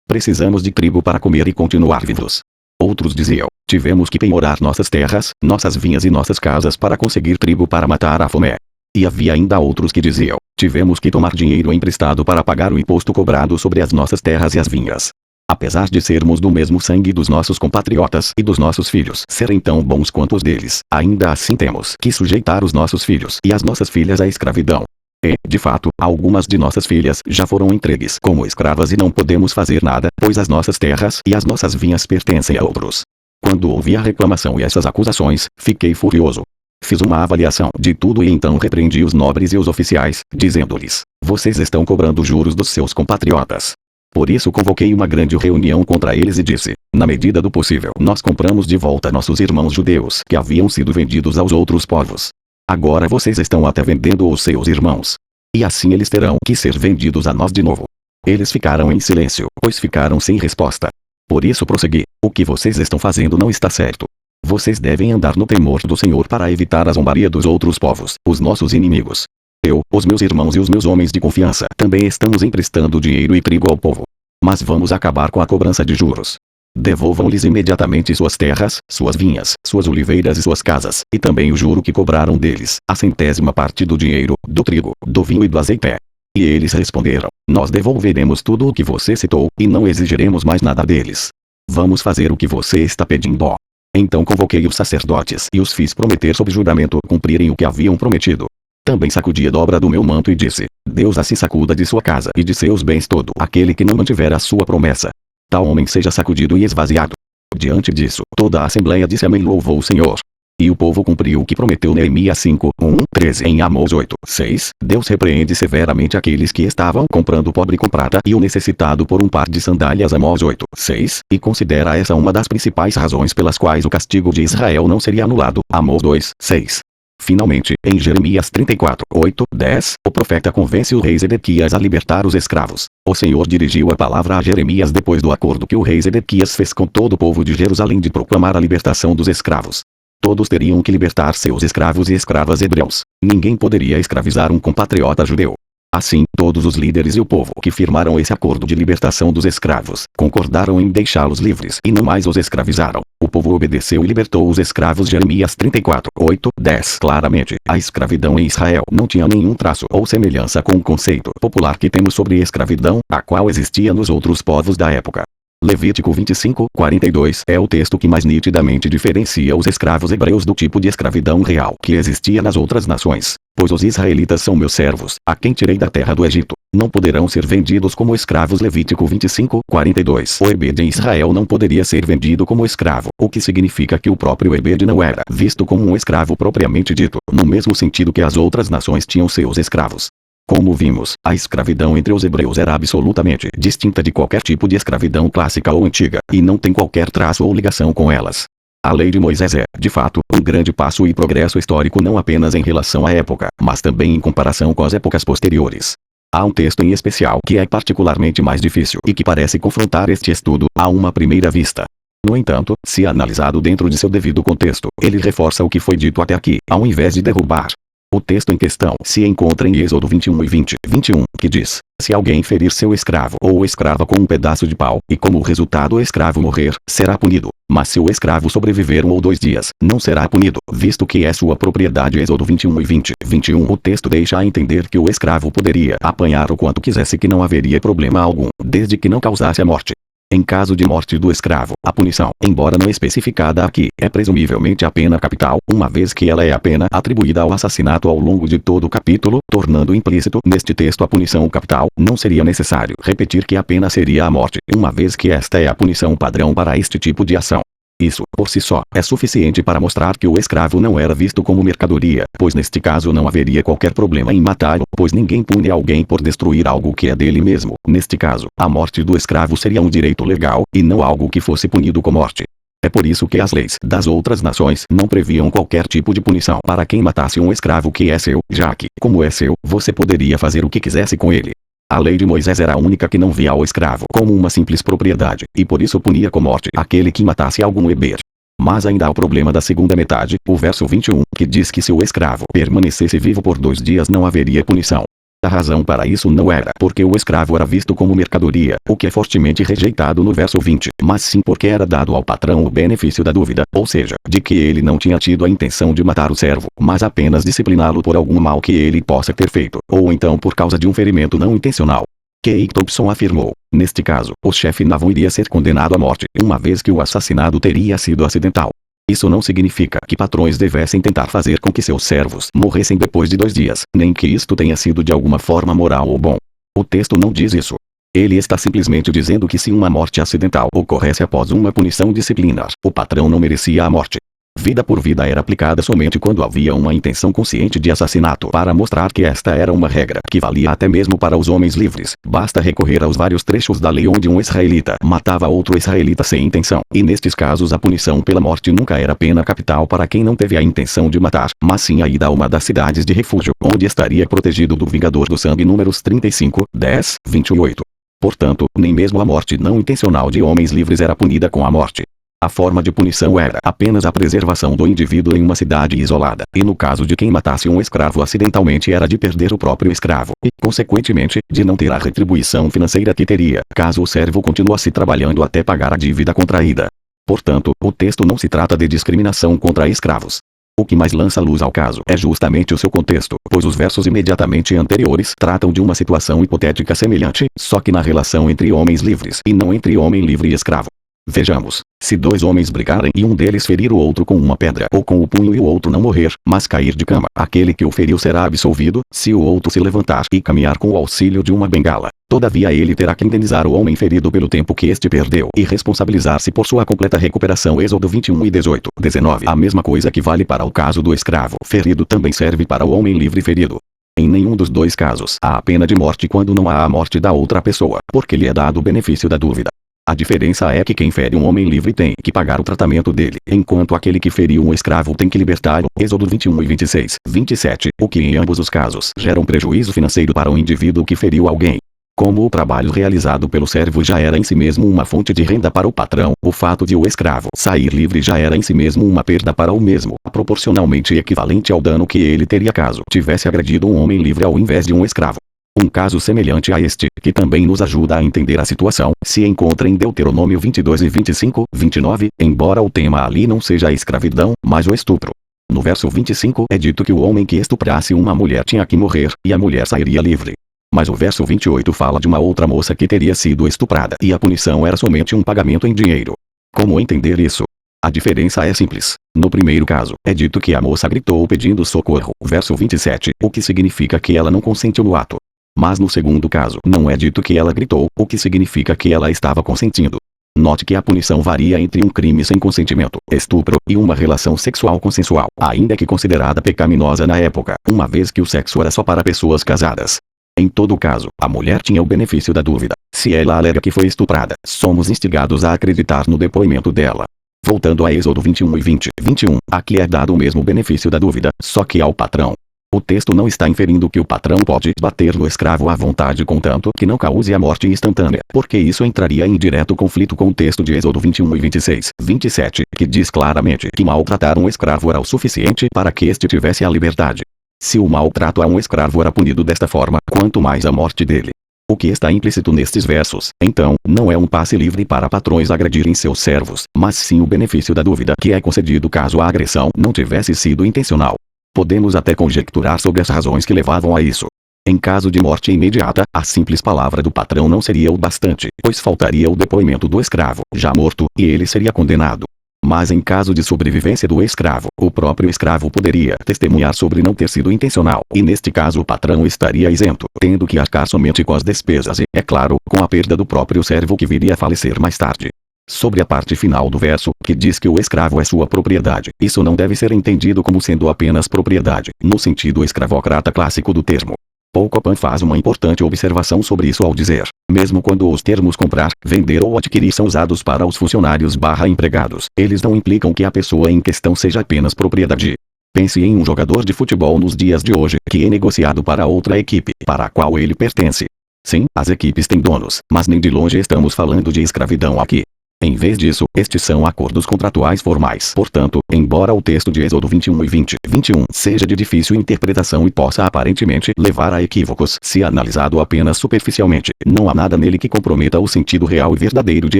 precisamos de trigo para comer e continuar vivos. Outros diziam: tivemos que penhorar nossas terras, nossas vinhas e nossas casas para conseguir trigo para matar a fome. E havia ainda outros que diziam: tivemos que tomar dinheiro emprestado para pagar o imposto cobrado sobre as nossas terras e as vinhas. Apesar de sermos do mesmo sangue dos nossos compatriotas e dos nossos filhos serem tão bons quanto os deles, ainda assim temos que sujeitar os nossos filhos e as nossas filhas à escravidão. E, de fato, algumas de nossas filhas já foram entregues como escravas e não podemos fazer nada, pois as nossas terras e as nossas vinhas pertencem a outros. Quando ouvi a reclamação e essas acusações, fiquei furioso. Fiz uma avaliação de tudo e então repreendi os nobres e os oficiais, dizendo-lhes: vocês estão cobrando juros dos seus compatriotas. Por isso convoquei uma grande reunião contra eles e disse: na medida do possível, nós compramos de volta nossos irmãos judeus que haviam sido vendidos aos outros povos. Agora vocês estão até vendendo os seus irmãos. E assim eles terão que ser vendidos a nós de novo. Eles ficaram em silêncio, pois ficaram sem resposta. Por isso prossegui: o que vocês estão fazendo não está certo. Vocês devem andar no temor do Senhor para evitar a zombaria dos outros povos, os nossos inimigos. Eu, os meus irmãos e os meus homens de confiança também estamos emprestando dinheiro e trigo ao povo. Mas vamos acabar com a cobrança de juros. Devolvam-lhes imediatamente suas terras, suas vinhas, suas oliveiras e suas casas, e também o juro que cobraram deles, a 100ª parte do dinheiro, do trigo, do vinho e do azeite. E eles responderam: nós devolveremos tudo o que você citou, e não exigiremos mais nada deles. Vamos fazer o que você está pedindo. Então convoquei os sacerdotes e os fiz prometer sob juramento cumprirem o que haviam prometido. Também sacudi a dobra do meu manto e disse: Deus assim sacuda de sua casa e de seus bens todo aquele que não mantiver a sua promessa. Tal homem seja sacudido e esvaziado. Diante disso, toda a assembleia disse amém e louvou o Senhor. E o povo cumpriu o que prometeu. Neemias 5, 1, 13. Em Amós 8, 6, Deus repreende severamente aqueles que estavam comprando pobre com prata e o necessitado por um par de sandálias. Amós 8, 6, e considera essa uma das principais razões pelas quais o castigo de Israel não seria anulado. Amós 2, 6. Finalmente, em Jeremias 34, 8, 10, o profeta convence o rei Zedequias a libertar os escravos. O Senhor dirigiu a palavra a Jeremias depois do acordo que o rei Zedequias fez com todo o povo de Jerusalém de proclamar a libertação dos escravos. Todos teriam que libertar seus escravos e escravas hebreus. Ninguém poderia escravizar um compatriota judeu. Assim, todos os líderes e o povo que firmaram esse acordo de libertação dos escravos, concordaram em deixá-los livres e não mais os escravizaram. O povo obedeceu e libertou os escravos. Jeremias 34, 8, 10. Claramente, a escravidão em Israel não tinha nenhum traço ou semelhança com o conceito popular que temos sobre escravidão, a qual existia nos outros povos da época. Levítico 25, 42 é o texto que mais nitidamente diferencia os escravos hebreus do tipo de escravidão real que existia nas outras nações. Pois os israelitas são meus servos, a quem tirei da terra do Egito. Não poderão ser vendidos como escravos. Levítico 25, 42. O Ebed em Israel não poderia ser vendido como escravo, o que significa que o próprio Ebed não era visto como um escravo propriamente dito, no mesmo sentido que as outras nações tinham seus escravos. Como vimos, a escravidão entre os hebreus era absolutamente distinta de qualquer tipo de escravidão clássica ou antiga, e não tem qualquer traço ou ligação com elas. A lei de Moisés é, de fato, um grande passo e progresso histórico não apenas em relação à época, mas também em comparação com as épocas posteriores. Há um texto em especial que é particularmente mais difícil e que parece confrontar este estudo, a uma primeira vista. No entanto, se analisado dentro de seu devido contexto, ele reforça o que foi dito até aqui, ao invés de derrubar. O texto em questão se encontra em Êxodo 21 e 20, 21, que diz: se alguém ferir seu escravo ou escrava com um pedaço de pau, e como resultado o escravo morrer, será punido. Mas se o escravo sobreviver 1 ou 2 dias, não será punido, visto que é sua propriedade. Êxodo 21 e 20, 21. O texto deixa a entender que o escravo poderia apanhar o quanto quisesse, que não haveria problema algum, desde que não causasse a morte. Em caso de morte do escravo, a punição, embora não especificada aqui, é presumivelmente a pena capital, uma vez que ela é a pena atribuída ao assassinato ao longo de todo o capítulo, tornando implícito neste texto a punição capital. Não seria necessário repetir que a pena seria a morte, uma vez que esta é a punição padrão para este tipo de ação. Isso, por si só, é suficiente para mostrar que o escravo não era visto como mercadoria, pois neste caso não haveria qualquer problema em matá-lo, pois ninguém pune alguém por destruir algo que é dele mesmo. Neste caso, a morte do escravo seria um direito legal, e não algo que fosse punido com morte. É por isso que as leis das outras nações não previam qualquer tipo de punição para quem matasse um escravo que é seu, já que, como é seu, você poderia fazer o que quisesse com ele. A lei de Moisés era a única que não via o escravo como uma simples propriedade, e por isso punia com morte aquele que matasse algum heber. Mas ainda há o problema da segunda metade, o verso 21, que diz que se o escravo permanecesse vivo por 2 dias não haveria punição. A razão para isso não era porque o escravo era visto como mercadoria, o que é fortemente rejeitado no verso 20, mas sim porque era dado ao patrão o benefício da dúvida, ou seja, de que ele não tinha tido a intenção de matar o servo, mas apenas discipliná-lo por algum mal que ele possa ter feito, ou então por causa de um ferimento não intencional. Kate Thompson afirmou: neste caso, o chefe naval iria ser condenado à morte, uma vez que o assassinato teria sido acidental. Isso não significa que patrões devessem tentar fazer com que seus servos morressem depois de 2 dias, nem que isto tenha sido de alguma forma moral ou bom. O texto não diz isso. Ele está simplesmente dizendo que se uma morte acidental ocorresse após uma punição disciplinar, o patrão não merecia a morte. Vida por vida era aplicada somente quando havia uma intenção consciente de assassinato. Para mostrar que esta era uma regra que valia até mesmo para os homens livres, basta recorrer aos vários trechos da lei onde um israelita matava outro israelita sem intenção, e nestes casos a punição pela morte nunca era pena capital para quem não teve a intenção de matar, mas sim a ida a uma das cidades de refúgio, onde estaria protegido do vingador do sangue. Números 35, 10, 28. Portanto, nem mesmo a morte não intencional de homens livres era punida com a morte. A forma de punição era apenas a preservação do indivíduo em uma cidade isolada, e no caso de quem matasse um escravo acidentalmente era de perder o próprio escravo, e, consequentemente, de não ter a retribuição financeira que teria, caso o servo continuasse trabalhando até pagar a dívida contraída. Portanto, o texto não se trata de discriminação contra escravos. O que mais lança luz ao caso é justamente o seu contexto, pois os versos imediatamente anteriores tratam de uma situação hipotética semelhante, só que na relação entre homens livres e não entre homem livre e escravo. Vejamos, se 2 homens brigarem e um deles ferir o outro com uma pedra ou com o punho e o outro não morrer, mas cair de cama, aquele que o feriu será absolvido, se o outro se levantar e caminhar com o auxílio de uma bengala. Todavia ele terá que indenizar o homem ferido pelo tempo que este perdeu e responsabilizar-se por sua completa recuperação. Êxodo 21 e 18, 19. A mesma coisa que vale para o caso do escravo ferido também serve para o homem livre ferido. Em nenhum dos 2 casos há a pena de morte quando não há a morte da outra pessoa, porque lhe é dado o benefício da dúvida. A diferença é que quem fere um homem livre tem que pagar o tratamento dele, enquanto aquele que feriu um escravo tem que libertá-lo. Êxodo 21 e 26, 27, o que em ambos os casos gera um prejuízo financeiro para o indivíduo que feriu alguém. Como o trabalho realizado pelo servo já era em si mesmo uma fonte de renda para o patrão, o fato de o escravo sair livre já era em si mesmo uma perda para o mesmo, proporcionalmente equivalente ao dano que ele teria caso tivesse agredido um homem livre ao invés de um escravo. Um caso semelhante a este, que também nos ajuda a entender a situação, se encontra em Deuteronômio 22 e 25, 29, embora o tema ali não seja a escravidão, mas o estupro. No verso 25 é dito que o homem que estuprasse uma mulher tinha que morrer, e a mulher sairia livre. Mas o verso 28 fala de uma outra moça que teria sido estuprada, e a punição era somente um pagamento em dinheiro. Como entender isso? A diferença é simples. No primeiro caso, é dito que a moça gritou pedindo socorro, verso 27, o que significa que ela não consentiu no ato. Mas no segundo caso, não é dito que ela gritou, o que significa que ela estava consentindo. Note que a punição varia entre um crime sem consentimento, estupro, e uma relação sexual consensual, ainda que considerada pecaminosa na época, uma vez que o sexo era só para pessoas casadas. Em todo caso, a mulher tinha o benefício da dúvida. Se ela alega que foi estuprada, somos instigados a acreditar no depoimento dela. Voltando a Êxodo 21 e 20, 21, aqui é dado o mesmo benefício da dúvida, só que ao patrão. O texto não está inferindo que o patrão pode bater no escravo à vontade contanto que não cause a morte instantânea, porque isso entraria em direto conflito com o texto de Êxodo 21 e 26, 27, que diz claramente que maltratar um escravo era o suficiente para que este tivesse a liberdade. Se o maltrato a um escravo era punido desta forma, quanto mais a morte dele. O que está implícito nestes versos, então, não é um passe livre para patrões agredirem seus servos, mas sim o benefício da dúvida que é concedido caso a agressão não tivesse sido intencional. Podemos até conjecturar sobre as razões que levavam a isso. Em caso de morte imediata, a simples palavra do patrão não seria o bastante, pois faltaria o depoimento do escravo, já morto, e ele seria condenado. Mas em caso de sobrevivência do escravo, o próprio escravo poderia testemunhar sobre não ter sido intencional, e neste caso o patrão estaria isento, tendo que arcar somente com as despesas e, é claro, com a perda do próprio servo que viria a falecer mais tarde. Sobre a parte final do verso, que diz que o escravo é sua propriedade, isso não deve ser entendido como sendo apenas propriedade, no sentido escravocrata clássico do termo. Pocopan faz uma importante observação sobre isso ao dizer, mesmo quando os termos comprar, vender ou adquirir são usados para os funcionários/empregados, eles não implicam que a pessoa em questão seja apenas propriedade. Pense em um jogador de futebol nos dias de hoje, que é negociado para outra equipe, para a qual ele pertence. Sim, as equipes têm donos, mas nem de longe estamos falando de escravidão aqui. Em vez disso, estes são acordos contratuais formais. Portanto, embora o texto de Êxodo 21 e 21 seja de difícil interpretação e possa aparentemente levar a equívocos se analisado apenas superficialmente, não há nada nele que comprometa o sentido real e verdadeiro de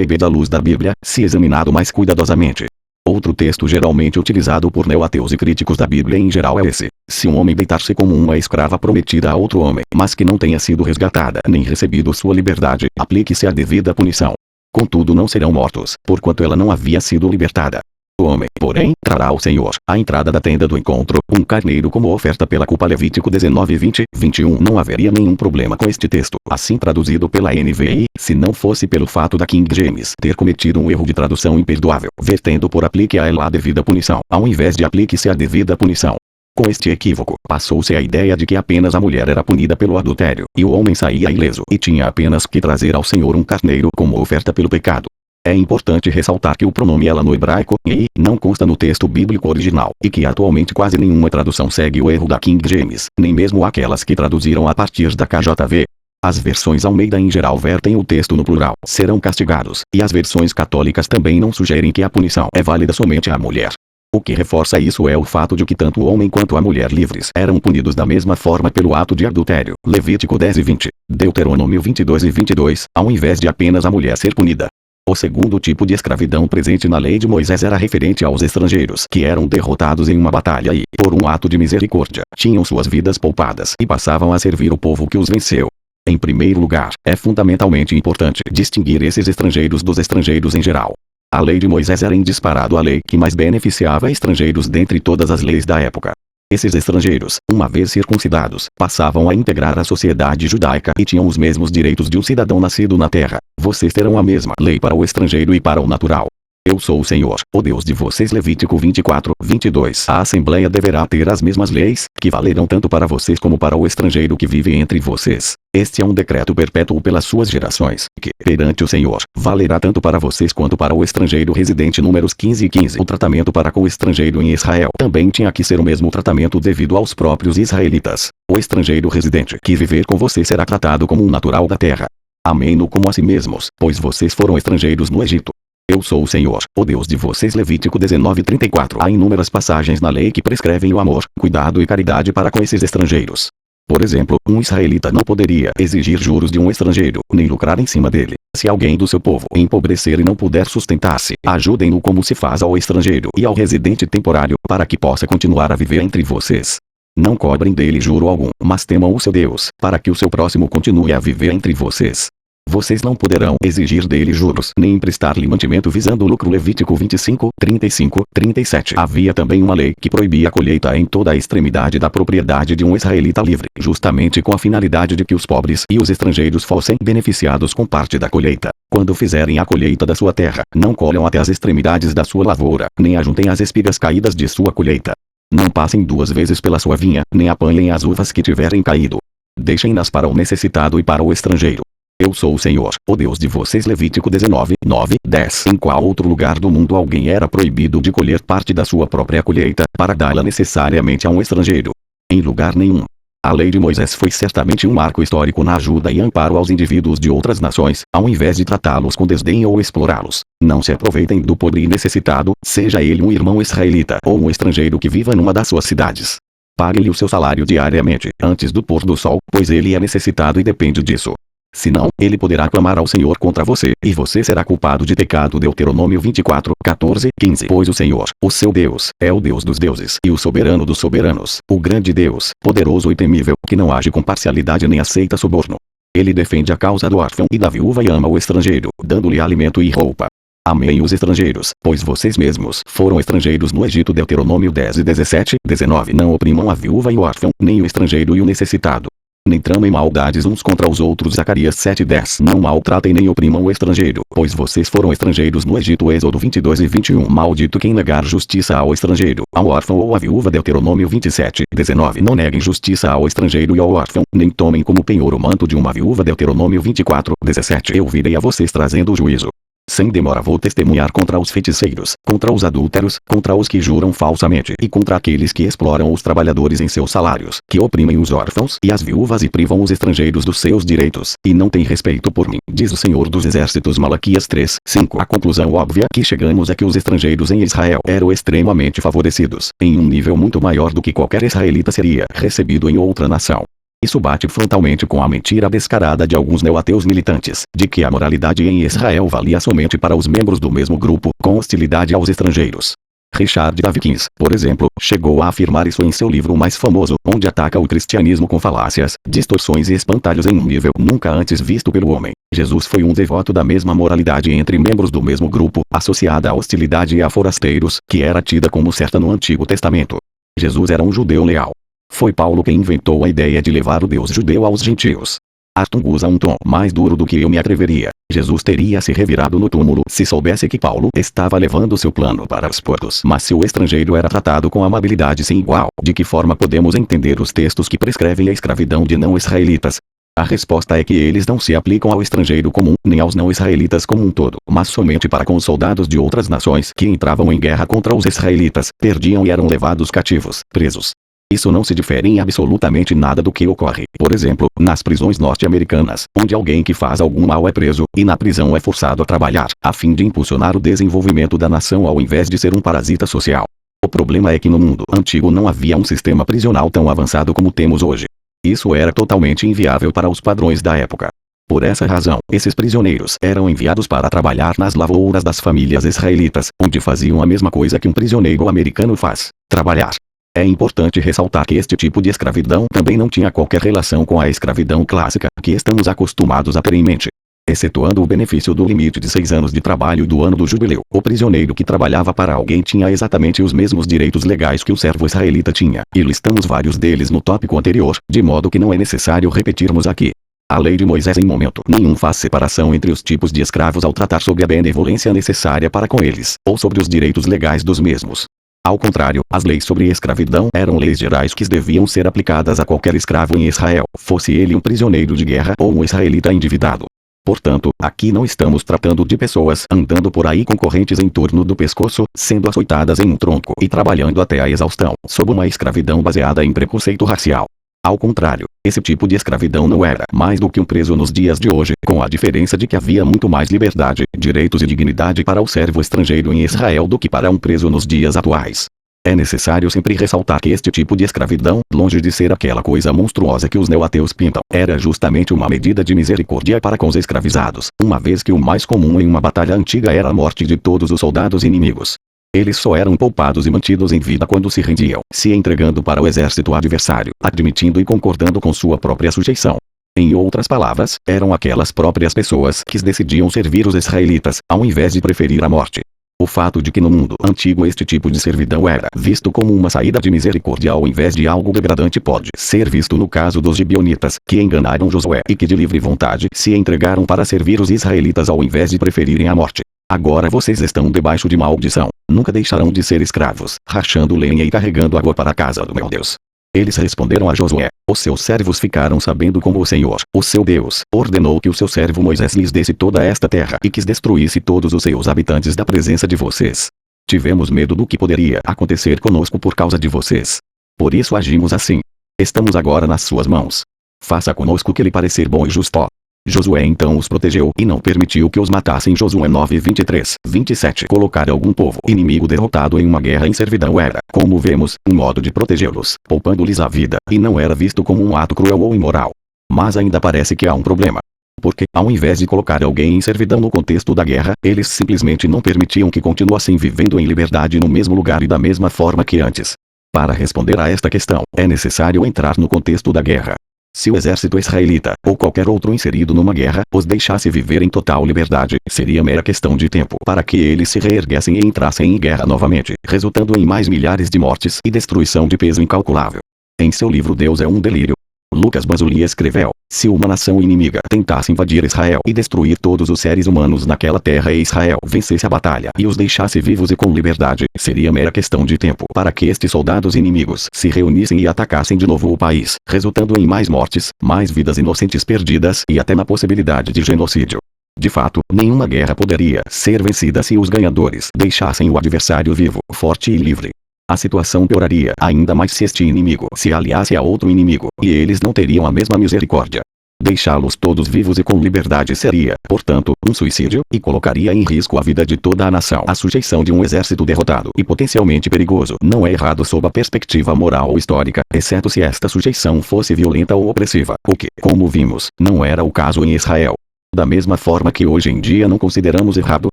Ebed à luz da Bíblia, se examinado mais cuidadosamente. Outro texto geralmente utilizado por neo-ateus e críticos da Bíblia em geral é esse: se um homem deitar-se como uma escrava prometida a outro homem, mas que não tenha sido resgatada nem recebido sua liberdade, aplique-se a devida punição. Contudo não serão mortos, porquanto ela não havia sido libertada. O homem, porém, trará ao Senhor, à entrada da tenda do encontro, um carneiro como oferta pela culpa. Levítico 19 21. Não haveria nenhum problema com este texto, assim traduzido pela NVI, se não fosse pelo fato da King James ter cometido um erro de tradução imperdoável, vertendo por aplique a ela a devida punição, ao invés de aplique-se a devida punição. Com este equívoco, passou-se a ideia de que apenas a mulher era punida pelo adultério, e o homem saía ileso e tinha apenas que trazer ao Senhor um carneiro como oferta pelo pecado. É importante ressaltar que o pronome ela no hebraico, ei, não consta no texto bíblico original, e que atualmente quase nenhuma tradução segue o erro da King James, nem mesmo aquelas que traduziram a partir da KJV. As versões Almeida em geral vertem o texto no plural, serão castigados, e as versões católicas também não sugerem que a punição é válida somente à mulher. O que reforça isso é o fato de que tanto o homem quanto a mulher livres eram punidos da mesma forma pelo ato de adultério. Levítico 10 e 20, Deuteronômio 22 e 22, ao invés de apenas a mulher ser punida. O segundo tipo de escravidão presente na lei de Moisés era referente aos estrangeiros que eram derrotados em uma batalha e, por um ato de misericórdia, tinham suas vidas poupadas e passavam a servir o povo que os venceu. Em primeiro lugar, é fundamentalmente importante distinguir esses estrangeiros dos estrangeiros em geral. A lei de Moisés era em disparado a lei que mais beneficiava estrangeiros dentre todas as leis da época. Esses estrangeiros, uma vez circuncidados, passavam a integrar a sociedade judaica e tinham os mesmos direitos de um cidadão nascido na terra. Vocês terão a mesma lei para o estrangeiro e para o natural. Eu sou o Senhor, o Deus de vocês. Levítico 24, 22. A Assembleia deverá ter as mesmas leis, que valerão tanto para vocês como para o estrangeiro que vive entre vocês. Este é um decreto perpétuo pelas suas gerações, que, perante o Senhor, valerá tanto para vocês quanto para o estrangeiro residente. Números 15 e 15. O tratamento para com o estrangeiro em Israel também tinha que ser o mesmo tratamento devido aos próprios israelitas. O estrangeiro residente que viver com você será tratado como um natural da terra. Amém-no como a si mesmos, pois vocês foram estrangeiros no Egito. Eu sou o Senhor, o Deus de vocês. Levítico 19 e 34. Há inúmeras passagens na lei que prescrevem o amor, cuidado e caridade para com esses estrangeiros. Por exemplo, um israelita não poderia exigir juros de um estrangeiro, nem lucrar em cima dele. Se alguém do seu povo empobrecer e não puder sustentar-se, ajudem-no como se faz ao estrangeiro e ao residente temporário, para que possa continuar a viver entre vocês. Não cobrem dele juro algum, mas temam o seu Deus, para que o seu próximo continue a viver entre vocês. Vocês não poderão exigir dele juros, nem emprestar-lhe mantimento visando lucro. Levítico 25, 35, 37. Havia também uma lei que proibia a colheita em toda a extremidade da propriedade de um israelita livre, justamente com a finalidade de que os pobres e os estrangeiros fossem beneficiados com parte da colheita. Quando fizerem a colheita da sua terra, não colham até as extremidades da sua lavoura, nem ajuntem as espigas caídas de sua colheita. Não passem 2 vezes pela sua vinha, nem apanhem as uvas que tiverem caído. Deixem-nas para o necessitado e para o estrangeiro. Eu sou o Senhor, o Deus de vocês. Levítico 19, 9, 10. Em qual outro lugar do mundo alguém era proibido de colher parte da sua própria colheita, para dá-la necessariamente a um estrangeiro? Em lugar nenhum. A lei de Moisés foi certamente um marco histórico na ajuda e amparo aos indivíduos de outras nações, ao invés de tratá-los com desdém ou explorá-los. Não se aproveitem do pobre e necessitado, seja ele um irmão israelita ou um estrangeiro que viva numa das suas cidades. Pague-lhe o seu salário diariamente, antes do pôr do sol, pois ele é necessitado e depende disso. Senão, ele poderá clamar ao Senhor contra você, e você será culpado de pecado. Deuteronômio 24, 14, 15. Pois o Senhor, o seu Deus, é o Deus dos deuses e o soberano dos soberanos, o grande Deus, poderoso e temível, que não age com parcialidade nem aceita suborno. Ele defende a causa do órfão e da viúva e ama o estrangeiro, dando-lhe alimento e roupa. Amém os estrangeiros, pois vocês mesmos foram estrangeiros no Egito. Deuteronômio 10 e 17, 19. Não oprimam a viúva e o órfão, nem o estrangeiro e o necessitado. Nem tramem maldades uns contra os outros. Zacarias 7:10. Não maltratem nem oprimam o estrangeiro, pois vocês foram estrangeiros no Egito. Êxodo 22:21. Maldito quem negar justiça ao estrangeiro, ao órfão ou à viúva. Deuteronômio 27:19. Não neguem justiça ao estrangeiro e ao órfão, nem tomem como penhor o manto de uma viúva. Deuteronômio 24:17. Eu virei a vocês trazendo o juízo. Sem demora vou testemunhar contra os feiticeiros, contra os adúlteros, contra os que juram falsamente e contra aqueles que exploram os trabalhadores em seus salários, que oprimem os órfãos e as viúvas e privam os estrangeiros dos seus direitos, e não têm respeito por mim, diz o Senhor dos Exércitos. Malaquias 3:5. A conclusão óbvia que chegamos é que os estrangeiros em Israel eram extremamente favorecidos, em um nível muito maior do que qualquer israelita seria recebido em outra nação. Isso bate frontalmente com a mentira descarada de alguns neo-ateus militantes, de que a moralidade em Israel valia somente para os membros do mesmo grupo, com hostilidade aos estrangeiros. Richard Dawkins, por exemplo, chegou a afirmar isso em seu livro mais famoso, onde ataca o cristianismo com falácias, distorções e espantalhos em um nível nunca antes visto pelo homem. Jesus foi um devoto da mesma moralidade entre membros do mesmo grupo, associada à hostilidade a forasteiros, que era tida como certa no Antigo Testamento. Jesus era um judeu leal. Foi Paulo quem inventou a ideia de levar o Deus judeu aos gentios. Artung usa um tom mais duro do que eu me atreveria. Jesus teria se revirado no túmulo se soubesse que Paulo estava levando seu plano para os portos. Mas se o estrangeiro era tratado com amabilidade sem igual, de que forma podemos entender os textos que prescrevem a escravidão de não-israelitas? A resposta é que eles não se aplicam ao estrangeiro comum, nem aos não-israelitas como um todo, mas somente para com os soldados de outras nações que entravam em guerra contra os israelitas, perdiam e eram levados cativos, presos. Isso não se difere em absolutamente nada do que ocorre, por exemplo, nas prisões norte-americanas, onde alguém que faz algum mal é preso, e na prisão é forçado a trabalhar, a fim de impulsionar o desenvolvimento da nação ao invés de ser um parasita social. O problema é que no mundo antigo não havia um sistema prisional tão avançado como temos hoje. Isso era totalmente inviável para os padrões da época. Por essa razão, esses prisioneiros eram enviados para trabalhar nas lavouras das famílias israelitas, onde faziam a mesma coisa que um prisioneiro americano faz: trabalhar. É importante ressaltar que este tipo de escravidão também não tinha qualquer relação com a escravidão clássica, que estamos acostumados a ter em mente. Excetuando o benefício do limite de 6 anos de trabalho do ano do jubileu, o prisioneiro que trabalhava para alguém tinha exatamente os mesmos direitos legais que um servo israelita tinha, e listamos vários deles no tópico anterior, de modo que não é necessário repetirmos aqui. A lei de Moisés em momento nenhum faz separação entre os tipos de escravos ao tratar sobre a benevolência necessária para com eles, ou sobre os direitos legais dos mesmos. Ao contrário, as leis sobre escravidão eram leis gerais que deviam ser aplicadas a qualquer escravo em Israel, fosse ele um prisioneiro de guerra ou um israelita endividado. Portanto, aqui não estamos tratando de pessoas andando por aí com correntes em torno do pescoço, sendo açoitadas em um tronco e trabalhando até a exaustão, sob uma escravidão baseada em preconceito racial. Ao contrário, esse tipo de escravidão não era mais do que um preso nos dias de hoje, com a diferença de que havia muito mais liberdade, direitos e dignidade para o servo estrangeiro em Israel do que para um preso nos dias atuais. É necessário sempre ressaltar que este tipo de escravidão, longe de ser aquela coisa monstruosa que os neo-ateus pintam, era justamente uma medida de misericórdia para com os escravizados, uma vez que o mais comum em uma batalha antiga era a morte de todos os soldados inimigos. Eles só eram poupados e mantidos em vida quando se rendiam, se entregando para o exército adversário, admitindo e concordando com sua própria sujeição. Em outras palavras, eram aquelas próprias pessoas que decidiam servir os israelitas, ao invés de preferir a morte. O fato de que no mundo antigo este tipo de servidão era visto como uma saída de misericórdia ao invés de algo degradante pode ser visto no caso dos gibeonitas, que enganaram Josué e que de livre vontade se entregaram para servir os israelitas ao invés de preferirem a morte. Agora vocês estão debaixo de maldição. Nunca deixarão de ser escravos, rachando lenha e carregando água para a casa do meu Deus. Eles responderam a Josué: os seus servos ficaram sabendo como o Senhor, o seu Deus, ordenou que o seu servo Moisés lhes desse toda esta terra e que destruísse todos os seus habitantes da presença de vocês. Tivemos medo do que poderia acontecer conosco por causa de vocês. Por isso agimos assim. Estamos agora nas suas mãos. Faça conosco o que lhe parecer bom e justo. Josué então os protegeu e não permitiu que os matassem. Josué 9:23-27. Colocar algum povo inimigo derrotado em uma guerra em servidão era, como vemos, um modo de protegê-los, poupando-lhes a vida, e não era visto como um ato cruel ou imoral. Mas ainda parece que há um problema. Porque, ao invés de colocar alguém em servidão no contexto da guerra, eles simplesmente não permitiam que continuassem vivendo em liberdade no mesmo lugar e da mesma forma que antes. Para responder a esta questão, é necessário entrar no contexto da guerra. Se o exército israelita, ou qualquer outro inserido numa guerra, os deixasse viver em total liberdade, seria mera questão de tempo para que eles se reerguessem e entrassem em guerra novamente, resultando em mais milhares de mortes e destruição de peso incalculável. Em seu livro Deus é um delírio. Lucas Bazuli escreveu: se uma nação inimiga tentasse invadir Israel e destruir todos os seres humanos naquela terra e Israel vencesse a batalha e os deixasse vivos e com liberdade, seria mera questão de tempo para que estes soldados inimigos se reunissem e atacassem de novo o país, resultando em mais mortes, mais vidas inocentes perdidas e até na possibilidade de genocídio. De fato, nenhuma guerra poderia ser vencida se os ganhadores deixassem o adversário vivo, forte e livre. A situação pioraria ainda mais se este inimigo se aliasse a outro inimigo, e eles não teriam a mesma misericórdia. Deixá-los todos vivos e com liberdade seria, portanto, um suicídio, e colocaria em risco a vida de toda a nação. A sujeição de um exército derrotado e potencialmente perigoso não é errado sob a perspectiva moral ou histórica, exceto se esta sujeição fosse violenta ou opressiva, o que, como vimos, não era o caso em Israel. Da mesma forma que hoje em dia não consideramos errado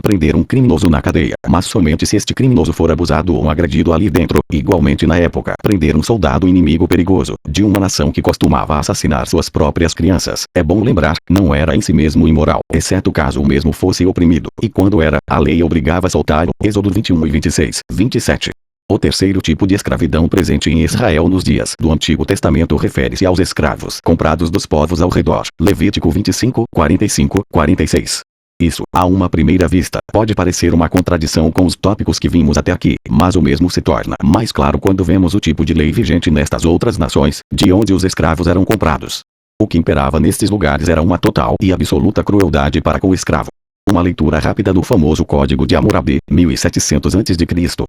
prender um criminoso na cadeia, mas somente se este criminoso for abusado ou agredido ali dentro. Igualmente na época, prender um soldado inimigo perigoso, de uma nação que costumava assassinar suas próprias crianças, é bom lembrar, não era em si mesmo imoral, exceto caso o mesmo fosse oprimido, e quando era, a lei obrigava a soltá-lo. Êxodo 21 e 26, 27. O terceiro tipo de escravidão presente em Israel nos dias do Antigo Testamento refere-se aos escravos comprados dos povos ao redor. Levítico 25, 45, 46. Isso, a uma primeira vista, pode parecer uma contradição com os tópicos que vimos até aqui, mas o mesmo se torna mais claro quando vemos o tipo de lei vigente nestas outras nações, de onde os escravos eram comprados. O que imperava nestes lugares era uma total e absoluta crueldade para com o escravo. Uma leitura rápida do famoso Código de Hammurabi, 1700 a.C.,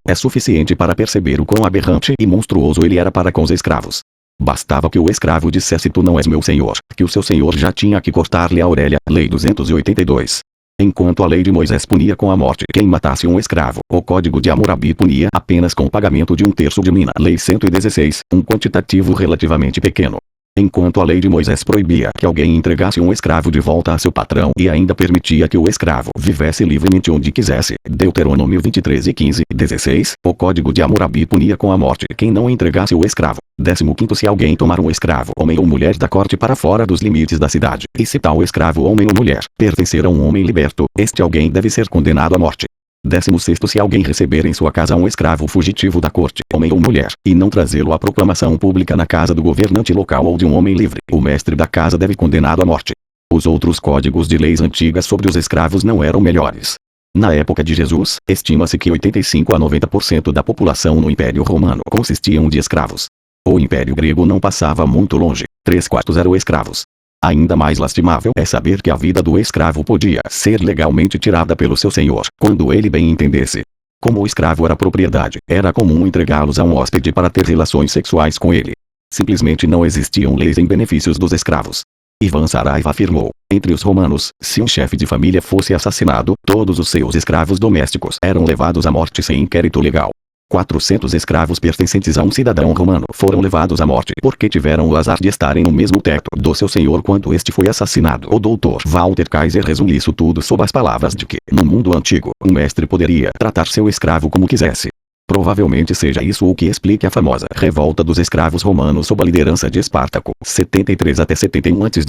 é suficiente para perceber o quão aberrante e monstruoso ele era para com os escravos. Bastava que o escravo dissesse: tu não és meu senhor, que o seu senhor já tinha que cortar-lhe a orelha. Lei 282. Enquanto a lei de Moisés punia com a morte quem matasse um escravo, o Código de Hammurabi punia apenas com o pagamento de 1/3 de mina. Lei 116, um quantitativo relativamente pequeno. Enquanto a lei de Moisés proibia que alguém entregasse um escravo de volta a seu patrão e ainda permitia que o escravo vivesse livremente onde quisesse, Deuteronômio 23 e 15, 16, o Código de Hammurabi punia com a morte quem não entregasse o escravo. 15º, se alguém tomar um escravo, homem ou mulher, da corte para fora dos limites da cidade, e se tal escravo, homem ou mulher, pertencer a um homem liberto, este alguém deve ser condenado à morte. 16º, se alguém receber em sua casa um escravo fugitivo da corte, homem ou mulher, e não trazê-lo à proclamação pública na casa do governante local ou de um homem livre, o mestre da casa deve condená-lo à morte. Os outros códigos de leis antigas sobre os escravos não eram melhores. Na época de Jesus, estima-se que 85 a 90% da população no Império Romano consistiam de escravos. O Império Grego não passava muito longe, 3/4 eram escravos. Ainda mais lastimável é saber que a vida do escravo podia ser legalmente tirada pelo seu senhor, quando ele bem entendesse. Como o escravo era propriedade, era comum entregá-los a um hóspede para ter relações sexuais com ele. Simplesmente não existiam leis em benefícios dos escravos. Ivan Saraiva afirmou: entre os romanos, se um chefe de família fosse assassinado, todos os seus escravos domésticos eram levados à morte sem inquérito legal. 400 escravos pertencentes a um cidadão romano foram levados à morte porque tiveram o azar de estarem no mesmo teto do seu senhor quando este foi assassinado. O Dr. Walter Kaiser resume isso tudo sob as palavras de que, no mundo antigo, um mestre poderia tratar seu escravo como quisesse. Provavelmente seja isso o que explique a famosa revolta dos escravos romanos sob a liderança de Espartaco, 73 até 71 a.C.,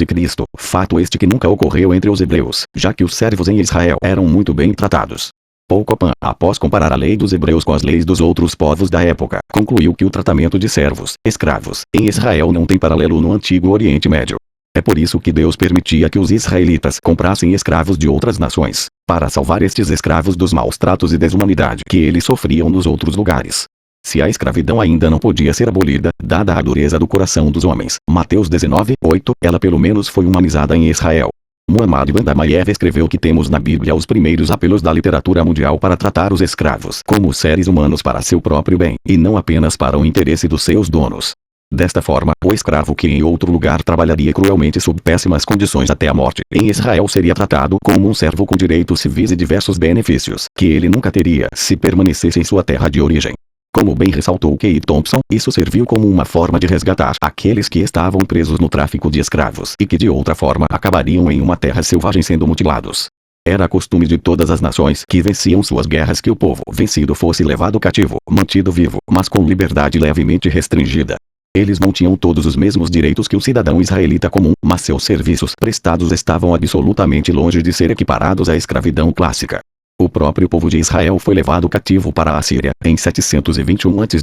fato este que nunca ocorreu entre os hebreus, já que os servos em Israel eram muito bem tratados. Paul Copan, após comparar a lei dos hebreus com as leis dos outros povos da época, concluiu que o tratamento de servos, escravos, em Israel não tem paralelo no Antigo Oriente Médio. É por isso que Deus permitia que os israelitas comprassem escravos de outras nações, para salvar estes escravos dos maus tratos e desumanidade que eles sofriam nos outros lugares. Se a escravidão ainda não podia ser abolida, dada a dureza do coração dos homens, Mateus 19, 8, ela pelo menos foi humanizada em Israel. Muhammad Bandamayev escreveu que temos na Bíblia os primeiros apelos da literatura mundial para tratar os escravos como seres humanos para seu próprio bem, e não apenas para o interesse dos seus donos. Desta forma, o escravo que em outro lugar trabalharia cruelmente sob péssimas condições até a morte, em Israel seria tratado como um servo com direitos civis e diversos benefícios, que ele nunca teria se permanecesse em sua terra de origem. Como bem ressaltou Keith Thompson, isso serviu como uma forma de resgatar aqueles que estavam presos no tráfico de escravos e que de outra forma acabariam em uma terra selvagem sendo mutilados. Era costume de todas as nações que venciam suas guerras que o povo vencido fosse levado cativo, mantido vivo, mas com liberdade levemente restringida. Eles não tinham todos os mesmos direitos que o cidadão israelita comum, mas seus serviços prestados estavam absolutamente longe de ser equiparados à escravidão clássica. O próprio povo de Israel foi levado cativo para a Assíria, em 721 a.C.,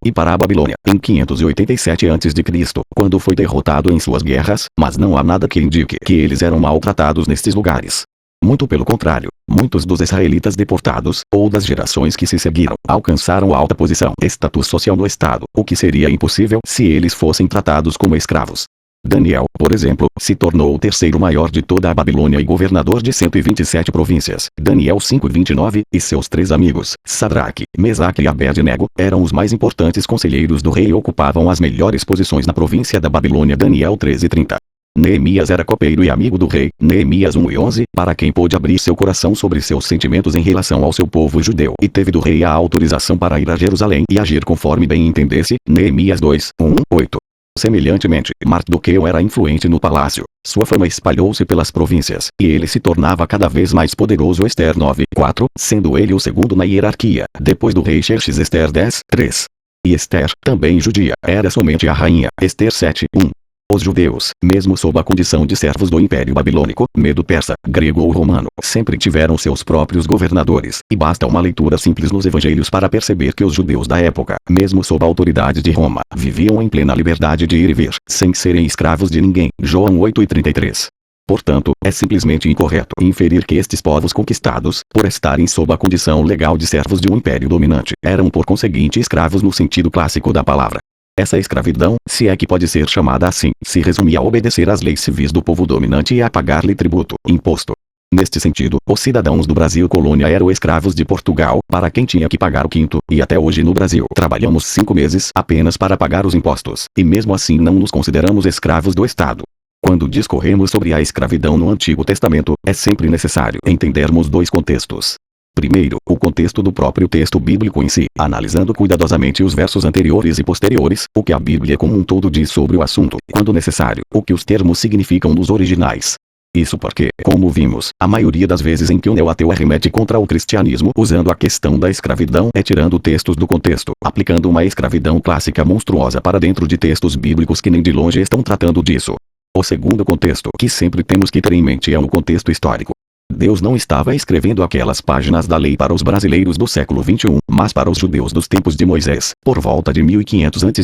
e para a Babilônia, em 587 a.C., quando foi derrotado em suas guerras, mas não há nada que indique que eles eram maltratados nestes lugares. Muito pelo contrário, muitos dos israelitas deportados, ou das gerações que se seguiram, alcançaram alta posição e status social no Estado, o que seria impossível se eles fossem tratados como escravos. Daniel, por exemplo, se tornou o terceiro maior de toda a Babilônia e governador de 127 províncias. Daniel 5:29, e seus 3 amigos, Sadraque, Mesaque e Abed-nego, eram os mais importantes conselheiros do rei e ocupavam as melhores posições na província da Babilônia. Daniel 13:30. Neemias era copeiro e amigo do rei, Neemias 1:11, para quem pôde abrir seu coração sobre seus sentimentos em relação ao seu povo judeu, e teve do rei a autorização para ir a Jerusalém e agir conforme bem entendesse, Neemias 2:1-8. Semelhantemente, Mardoqueu era influente no palácio. Sua fama espalhou-se pelas províncias, e ele se tornava cada vez mais poderoso. Ester 9:4, sendo ele o segundo na hierarquia, depois do rei Xerxes. Ester 10:3. E Ester, também judia, era somente a rainha. Ester 7:1. Os judeus, mesmo sob a condição de servos do Império Babilônico, Medo-Persa, grego ou romano, sempre tiveram seus próprios governadores, e basta uma leitura simples nos evangelhos para perceber que os judeus da época, mesmo sob a autoridade de Roma, viviam em plena liberdade de ir e vir, sem serem escravos de ninguém. João 8:33. Portanto, é simplesmente incorreto inferir que estes povos conquistados, por estarem sob a condição legal de servos de um império dominante, eram por conseguinte escravos no sentido clássico da palavra. Essa escravidão, se é que pode ser chamada assim, se resumia a obedecer às leis civis do povo dominante e a pagar-lhe tributo, imposto. Neste sentido, os cidadãos do Brasil colônia eram escravos de Portugal, para quem tinha que pagar o quinto, e até hoje no Brasil trabalhamos 5 meses apenas para pagar os impostos, e mesmo assim não nos consideramos escravos do Estado. Quando discorremos sobre a escravidão no Antigo Testamento, é sempre necessário entendermos 2 contextos. Primeiro, o contexto do próprio texto bíblico em si, analisando cuidadosamente os versos anteriores e posteriores, o que a Bíblia como um todo diz sobre o assunto, quando necessário, o que os termos significam nos originais. Isso porque, como vimos, a maioria das vezes em que o neo-ateu arremete contra o cristianismo usando a questão da escravidão é tirando textos do contexto, aplicando uma escravidão clássica monstruosa para dentro de textos bíblicos que nem de longe estão tratando disso. O segundo contexto que sempre temos que ter em mente é o contexto histórico. Deus não estava escrevendo aquelas páginas da lei para os brasileiros do século XXI, mas para os judeus dos tempos de Moisés, por volta de 1500 a.C.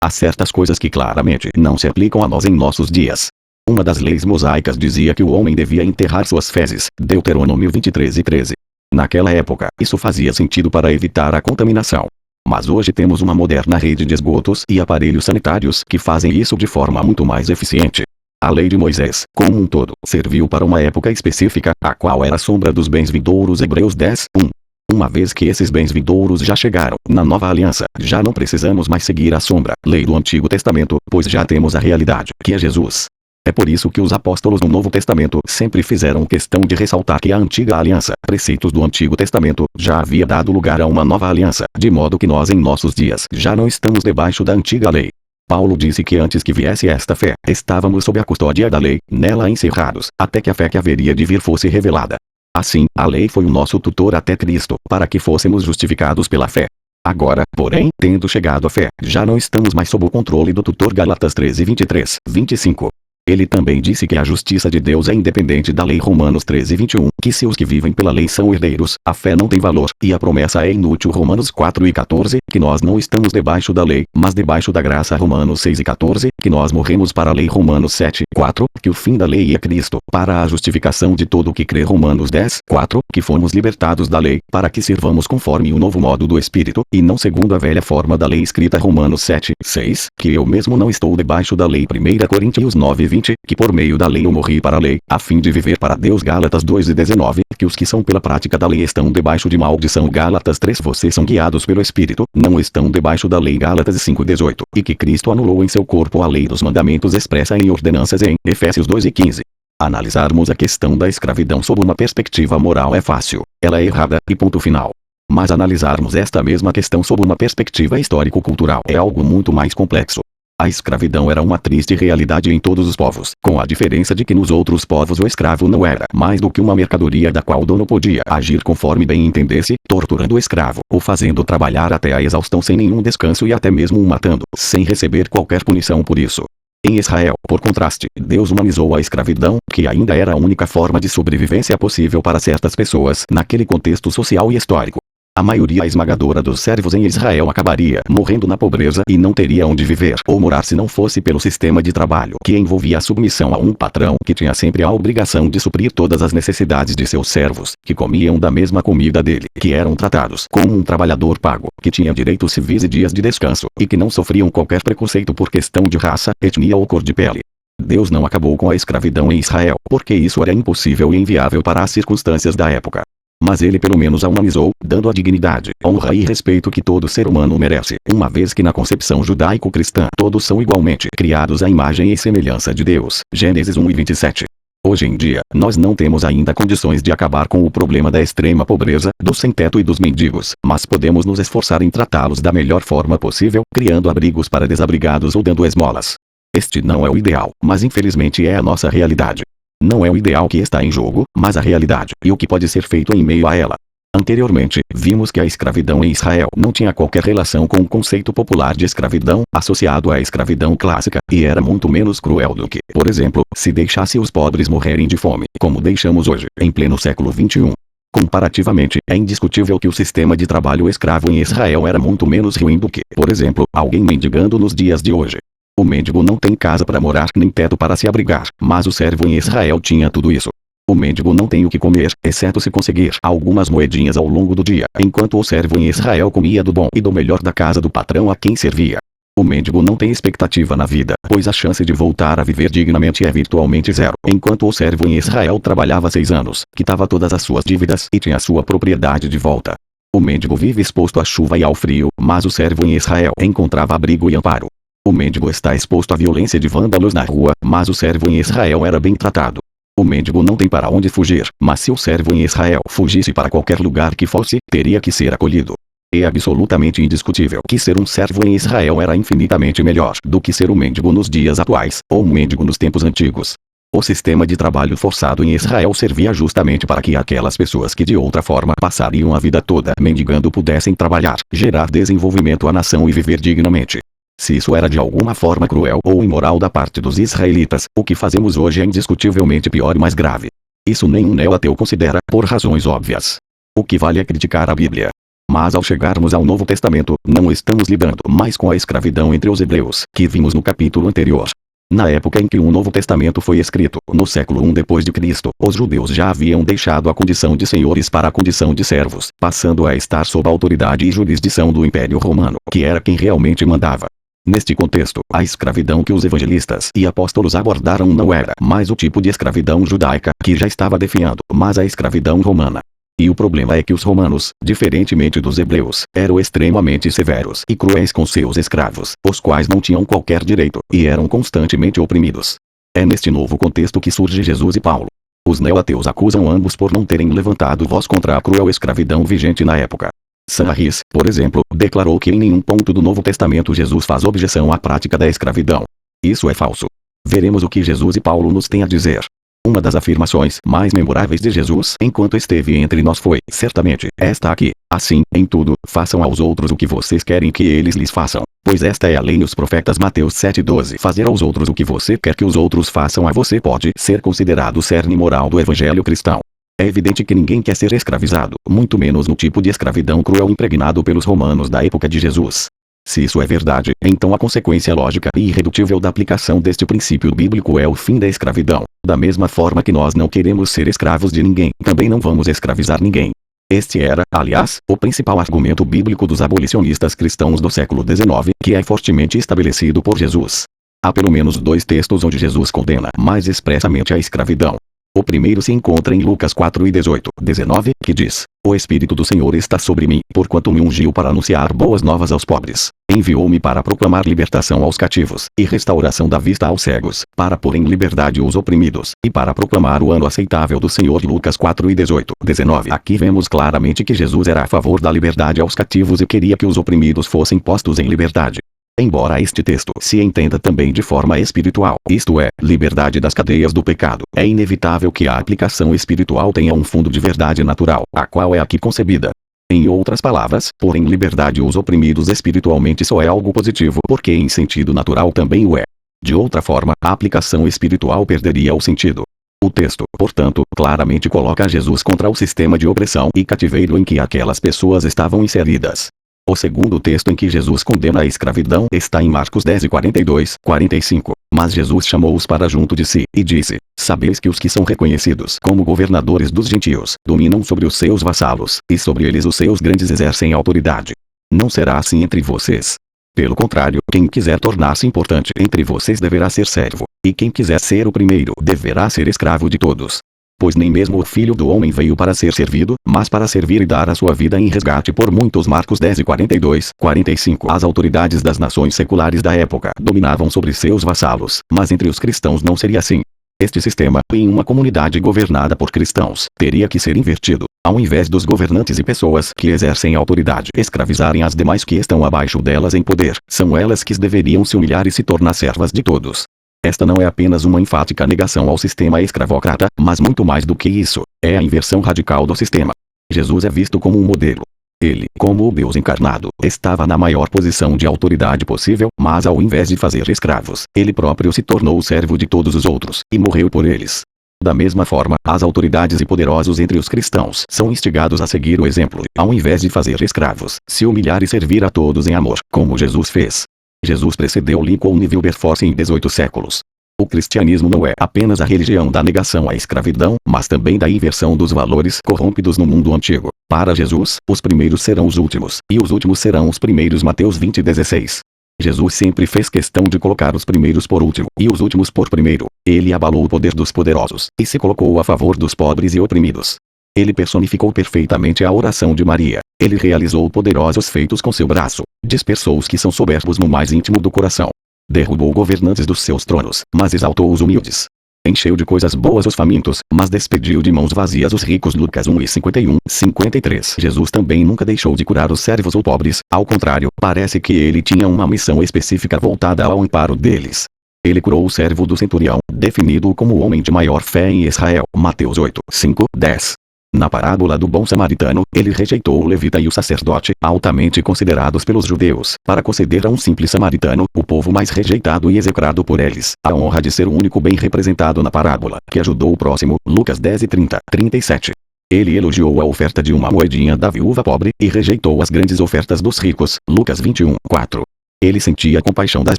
Há certas coisas que claramente não se aplicam a nós em nossos dias. Uma das leis mosaicas dizia que o homem devia enterrar suas fezes, Deuteronômio 23:13. Naquela época, isso fazia sentido para evitar a contaminação. Mas hoje temos uma moderna rede de esgotos e aparelhos sanitários que fazem isso de forma muito mais eficiente. A lei de Moisés, como um todo, serviu para uma época específica, a qual era a sombra dos bens vindouros. Hebreus 10:1. Uma vez que esses bens vindouros já chegaram, na nova aliança, já não precisamos mais seguir a sombra, lei do Antigo Testamento, pois já temos a realidade, que é Jesus. É por isso que os apóstolos no Novo Testamento sempre fizeram questão de ressaltar que a antiga aliança, preceitos do Antigo Testamento, já havia dado lugar a uma nova aliança, de modo que nós em nossos dias já não estamos debaixo da antiga lei. Paulo disse que antes que viesse esta fé, estávamos sob a custódia da lei, nela encerrados, até que a fé que haveria de vir fosse revelada. Assim, a lei foi o nosso tutor até Cristo, para que fôssemos justificados pela fé. Agora, porém, tendo chegado a fé, já não estamos mais sob o controle do tutor. Gálatas 13:23-25. Ele também disse que a justiça de Deus é independente da lei. Romanos 13:21, que se os que vivem pela lei são herdeiros, a fé não tem valor, e a promessa é inútil. Romanos 4:14, que nós não estamos debaixo da lei, mas debaixo da graça. Romanos 6:14, que nós morremos para a lei. Romanos 7:4, que o fim da lei é Cristo, para a justificação de todo o que crê. Romanos 10:4, que fomos libertados da lei, para que sirvamos conforme o novo modo do Espírito, e não segundo a velha forma da lei escrita. Romanos 7:6, que eu mesmo não estou debaixo da lei. 1 Coríntios 9:20, que por meio da lei eu morri para a lei, a fim de viver para Deus. Gálatas 2:19, que os que são pela prática da lei estão debaixo de maldição. Gálatas 3, vocês são guiados pelo Espírito, não estão debaixo da lei. Gálatas 5:18, e que Cristo anulou em seu corpo a lei dos mandamentos expressa em ordenanças em Efésios 2:15. Analisarmos a questão da escravidão sob uma perspectiva moral é fácil, ela é errada, e ponto final. Mas analisarmos esta mesma questão sob uma perspectiva histórico-cultural é algo muito mais complexo. A escravidão era uma triste realidade em todos os povos, com a diferença de que nos outros povos o escravo não era mais do que uma mercadoria da qual o dono podia agir conforme bem entendesse, torturando o escravo, ou fazendo trabalhar até a exaustão sem nenhum descanso e até mesmo o matando, sem receber qualquer punição por isso. Em Israel, por contraste, Deus humanizou a escravidão, que ainda era a única forma de sobrevivência possível para certas pessoas naquele contexto social e histórico. A maioria esmagadora dos servos em Israel acabaria morrendo na pobreza e não teria onde viver ou morar se não fosse pelo sistema de trabalho que envolvia a submissão a um patrão que tinha sempre a obrigação de suprir todas as necessidades de seus servos, que comiam da mesma comida dele, que eram tratados como um trabalhador pago, que tinha direitos civis e dias de descanso, e que não sofriam qualquer preconceito por questão de raça, etnia ou cor de pele. Deus não acabou com a escravidão em Israel, porque isso era impossível e inviável para as circunstâncias da época. Mas ele pelo menos a humanizou, dando a dignidade, honra e respeito que todo ser humano merece, uma vez que na concepção judaico-cristã todos são igualmente criados à imagem e semelhança de Deus. Gênesis 1:27. Hoje em dia, nós não temos ainda condições de acabar com o problema da extrema pobreza, do sem-teto e dos mendigos, mas podemos nos esforçar em tratá-los da melhor forma possível, criando abrigos para desabrigados ou dando esmolas. Este não é o ideal, mas infelizmente é a nossa realidade. Não é o ideal que está em jogo, mas a realidade, e o que pode ser feito em meio a ela. Anteriormente, vimos que a escravidão em Israel não tinha qualquer relação com o conceito popular de escravidão, associado à escravidão clássica, e era muito menos cruel do que, por exemplo, se deixasse os pobres morrerem de fome, como deixamos hoje, em pleno século XXI. Comparativamente, é indiscutível que o sistema de trabalho escravo em Israel era muito menos ruim do que, por exemplo, alguém mendigando nos dias de hoje. O mendigo não tem casa para morar nem teto para se abrigar, mas o servo em Israel tinha tudo isso. O mendigo não tem o que comer, exceto se conseguir algumas moedinhas ao longo do dia, enquanto o servo em Israel comia do bom e do melhor da casa do patrão a quem servia. O mendigo não tem expectativa na vida, pois a chance de voltar a viver dignamente é virtualmente zero, enquanto o servo em Israel trabalhava 6 anos, quitava todas as suas dívidas e tinha sua propriedade de volta. O mendigo vive exposto à chuva e ao frio, mas o servo em Israel encontrava abrigo e amparo. O mendigo está exposto à violência de vândalos na rua, mas o servo em Israel era bem tratado. O mendigo não tem para onde fugir, mas se o servo em Israel fugisse para qualquer lugar que fosse, teria que ser acolhido. É absolutamente indiscutível que ser um servo em Israel era infinitamente melhor do que ser um mendigo nos dias atuais, ou um mendigo nos tempos antigos. O sistema de trabalho forçado em Israel servia justamente para que aquelas pessoas que de outra forma passariam a vida toda mendigando pudessem trabalhar, gerar desenvolvimento à nação e viver dignamente. Se isso era de alguma forma cruel ou imoral da parte dos israelitas, o que fazemos hoje é indiscutivelmente pior e mais grave. Isso nenhum neo-ateu considera, por razões óbvias. O que vale é criticar a Bíblia. Mas ao chegarmos ao Novo Testamento, não estamos lidando mais com a escravidão entre os hebreus, que vimos no capítulo anterior. Na época em que o Novo Testamento foi escrito, no século I depois de Cristo, os judeus já haviam deixado a condição de senhores para a condição de servos, passando a estar sob a autoridade e jurisdição do Império Romano, que era quem realmente mandava. Neste contexto, a escravidão que os evangelistas e apóstolos abordaram não era mais o tipo de escravidão judaica que já estava definhando, mas a escravidão romana. E o problema é que os romanos, diferentemente dos hebreus, eram extremamente severos e cruéis com seus escravos, os quais não tinham qualquer direito, e eram constantemente oprimidos. É neste novo contexto que surge Jesus e Paulo. Os neo-ateus acusam ambos por não terem levantado voz contra a cruel escravidão vigente na época. Sam Harris, por exemplo, declarou que em nenhum ponto do Novo Testamento Jesus faz objeção à prática da escravidão. Isso é falso. Veremos o que Jesus e Paulo nos têm a dizer. Uma das afirmações mais memoráveis de Jesus enquanto esteve entre nós foi, certamente, esta aqui: assim, em tudo, façam aos outros o que vocês querem que eles lhes façam, pois esta é a lei e os profetas. Mateus 7:12. Fazer aos outros o que você quer que os outros façam a você pode ser considerado o cerne moral do evangelho cristão. É evidente que ninguém quer ser escravizado, muito menos no tipo de escravidão cruel impregnado pelos romanos da época de Jesus. Se isso é verdade, então a consequência lógica e irredutível da aplicação deste princípio bíblico é o fim da escravidão. Da mesma forma que nós não queremos ser escravos de ninguém, também não vamos escravizar ninguém. Este era, aliás, o principal argumento bíblico dos abolicionistas cristãos do século XIX, que é fortemente estabelecido por Jesus. Há pelo menos 2 textos onde Jesus condena mais expressamente a escravidão. O primeiro se encontra em Lucas 4:18-19, que diz: O Espírito do Senhor está sobre mim, porquanto me ungiu para anunciar boas novas aos pobres. Enviou-me para proclamar libertação aos cativos, e restauração da vista aos cegos, para pôr em liberdade os oprimidos, e para proclamar o ano aceitável do Senhor. Lucas 4:18-19. Aqui vemos claramente que Jesus era a favor da liberdade aos cativos e queria que os oprimidos fossem postos em liberdade. Embora este texto se entenda também de forma espiritual, isto é, liberdade das cadeias do pecado, é inevitável que a aplicação espiritual tenha um fundo de verdade natural, a qual é aqui concebida. Em outras palavras, pôr em liberdade os oprimidos espiritualmente só é algo positivo porque em sentido natural também o é. De outra forma, a aplicação espiritual perderia o sentido. O texto, portanto, claramente coloca Jesus contra o sistema de opressão e cativeiro em que aquelas pessoas estavam inseridas. O segundo texto em que Jesus condena a escravidão está em Marcos 10:42, 45. Mas Jesus chamou-os para junto de si, e disse: Sabeis que os que são reconhecidos como governadores dos gentios, dominam sobre os seus vassalos, e sobre eles os seus grandes exercem autoridade. Não será assim entre vocês. Pelo contrário, quem quiser tornar-se importante entre vocês deverá ser servo, e quem quiser ser o primeiro deverá ser escravo de todos. Pois nem mesmo o Filho do Homem veio para ser servido, mas para servir e dar a sua vida em resgate por muitos. Marcos 10:42, 45. As autoridades das nações seculares da época dominavam sobre seus vassalos, mas entre os cristãos não seria assim. Este sistema, em uma comunidade governada por cristãos, teria que ser invertido. Ao invés dos governantes e pessoas que exercem autoridade escravizarem as demais que estão abaixo delas em poder, são elas que deveriam se humilhar e se tornar servas de todos. Esta não é apenas uma enfática negação ao sistema escravocrata, mas muito mais do que isso, é a inversão radical do sistema. Jesus é visto como um modelo. Ele, como o Deus encarnado, estava na maior posição de autoridade possível, mas ao invés de fazer escravos, ele próprio se tornou o servo de todos os outros, e morreu por eles. Da mesma forma, as autoridades e poderosos entre os cristãos são instigados a seguir o exemplo, ao invés de fazer escravos, se humilhar e servir a todos em amor, como Jesus fez. Jesus precedeu Lincoln Wilberforce em 18 séculos. O cristianismo não é apenas a religião da negação à escravidão, mas também da inversão dos valores corrompidos no mundo antigo. Para Jesus, os primeiros serão os últimos, e os últimos serão os primeiros. Mateus 20:16. Jesus sempre fez questão de colocar os primeiros por último, e os últimos por primeiro. Ele abalou o poder dos poderosos, e se colocou a favor dos pobres e oprimidos. Ele personificou perfeitamente a oração de Maria. Ele realizou poderosos feitos com seu braço, dispersou os que são soberbos no mais íntimo do coração. Derrubou governantes dos seus tronos, mas exaltou os humildes. Encheu de coisas boas os famintos, mas despediu de mãos vazias os ricos. Lucas 1:51, 53. Jesus também nunca deixou de curar os servos ou pobres, ao contrário, parece que ele tinha uma missão específica voltada ao amparo deles. Ele curou o servo do centurião, definido como o homem de maior fé em Israel. Mateus 8:5, 10. Na parábola do bom samaritano, ele rejeitou o levita e o sacerdote, altamente considerados pelos judeus, para conceder a um simples samaritano, o povo mais rejeitado e execrado por eles, a honra de ser o único bem representado na parábola, que ajudou o próximo. Lucas 10:30, 37. Ele elogiou a oferta de uma moedinha da viúva pobre, e rejeitou as grandes ofertas dos ricos. Lucas 21:4. Ele sentia compaixão das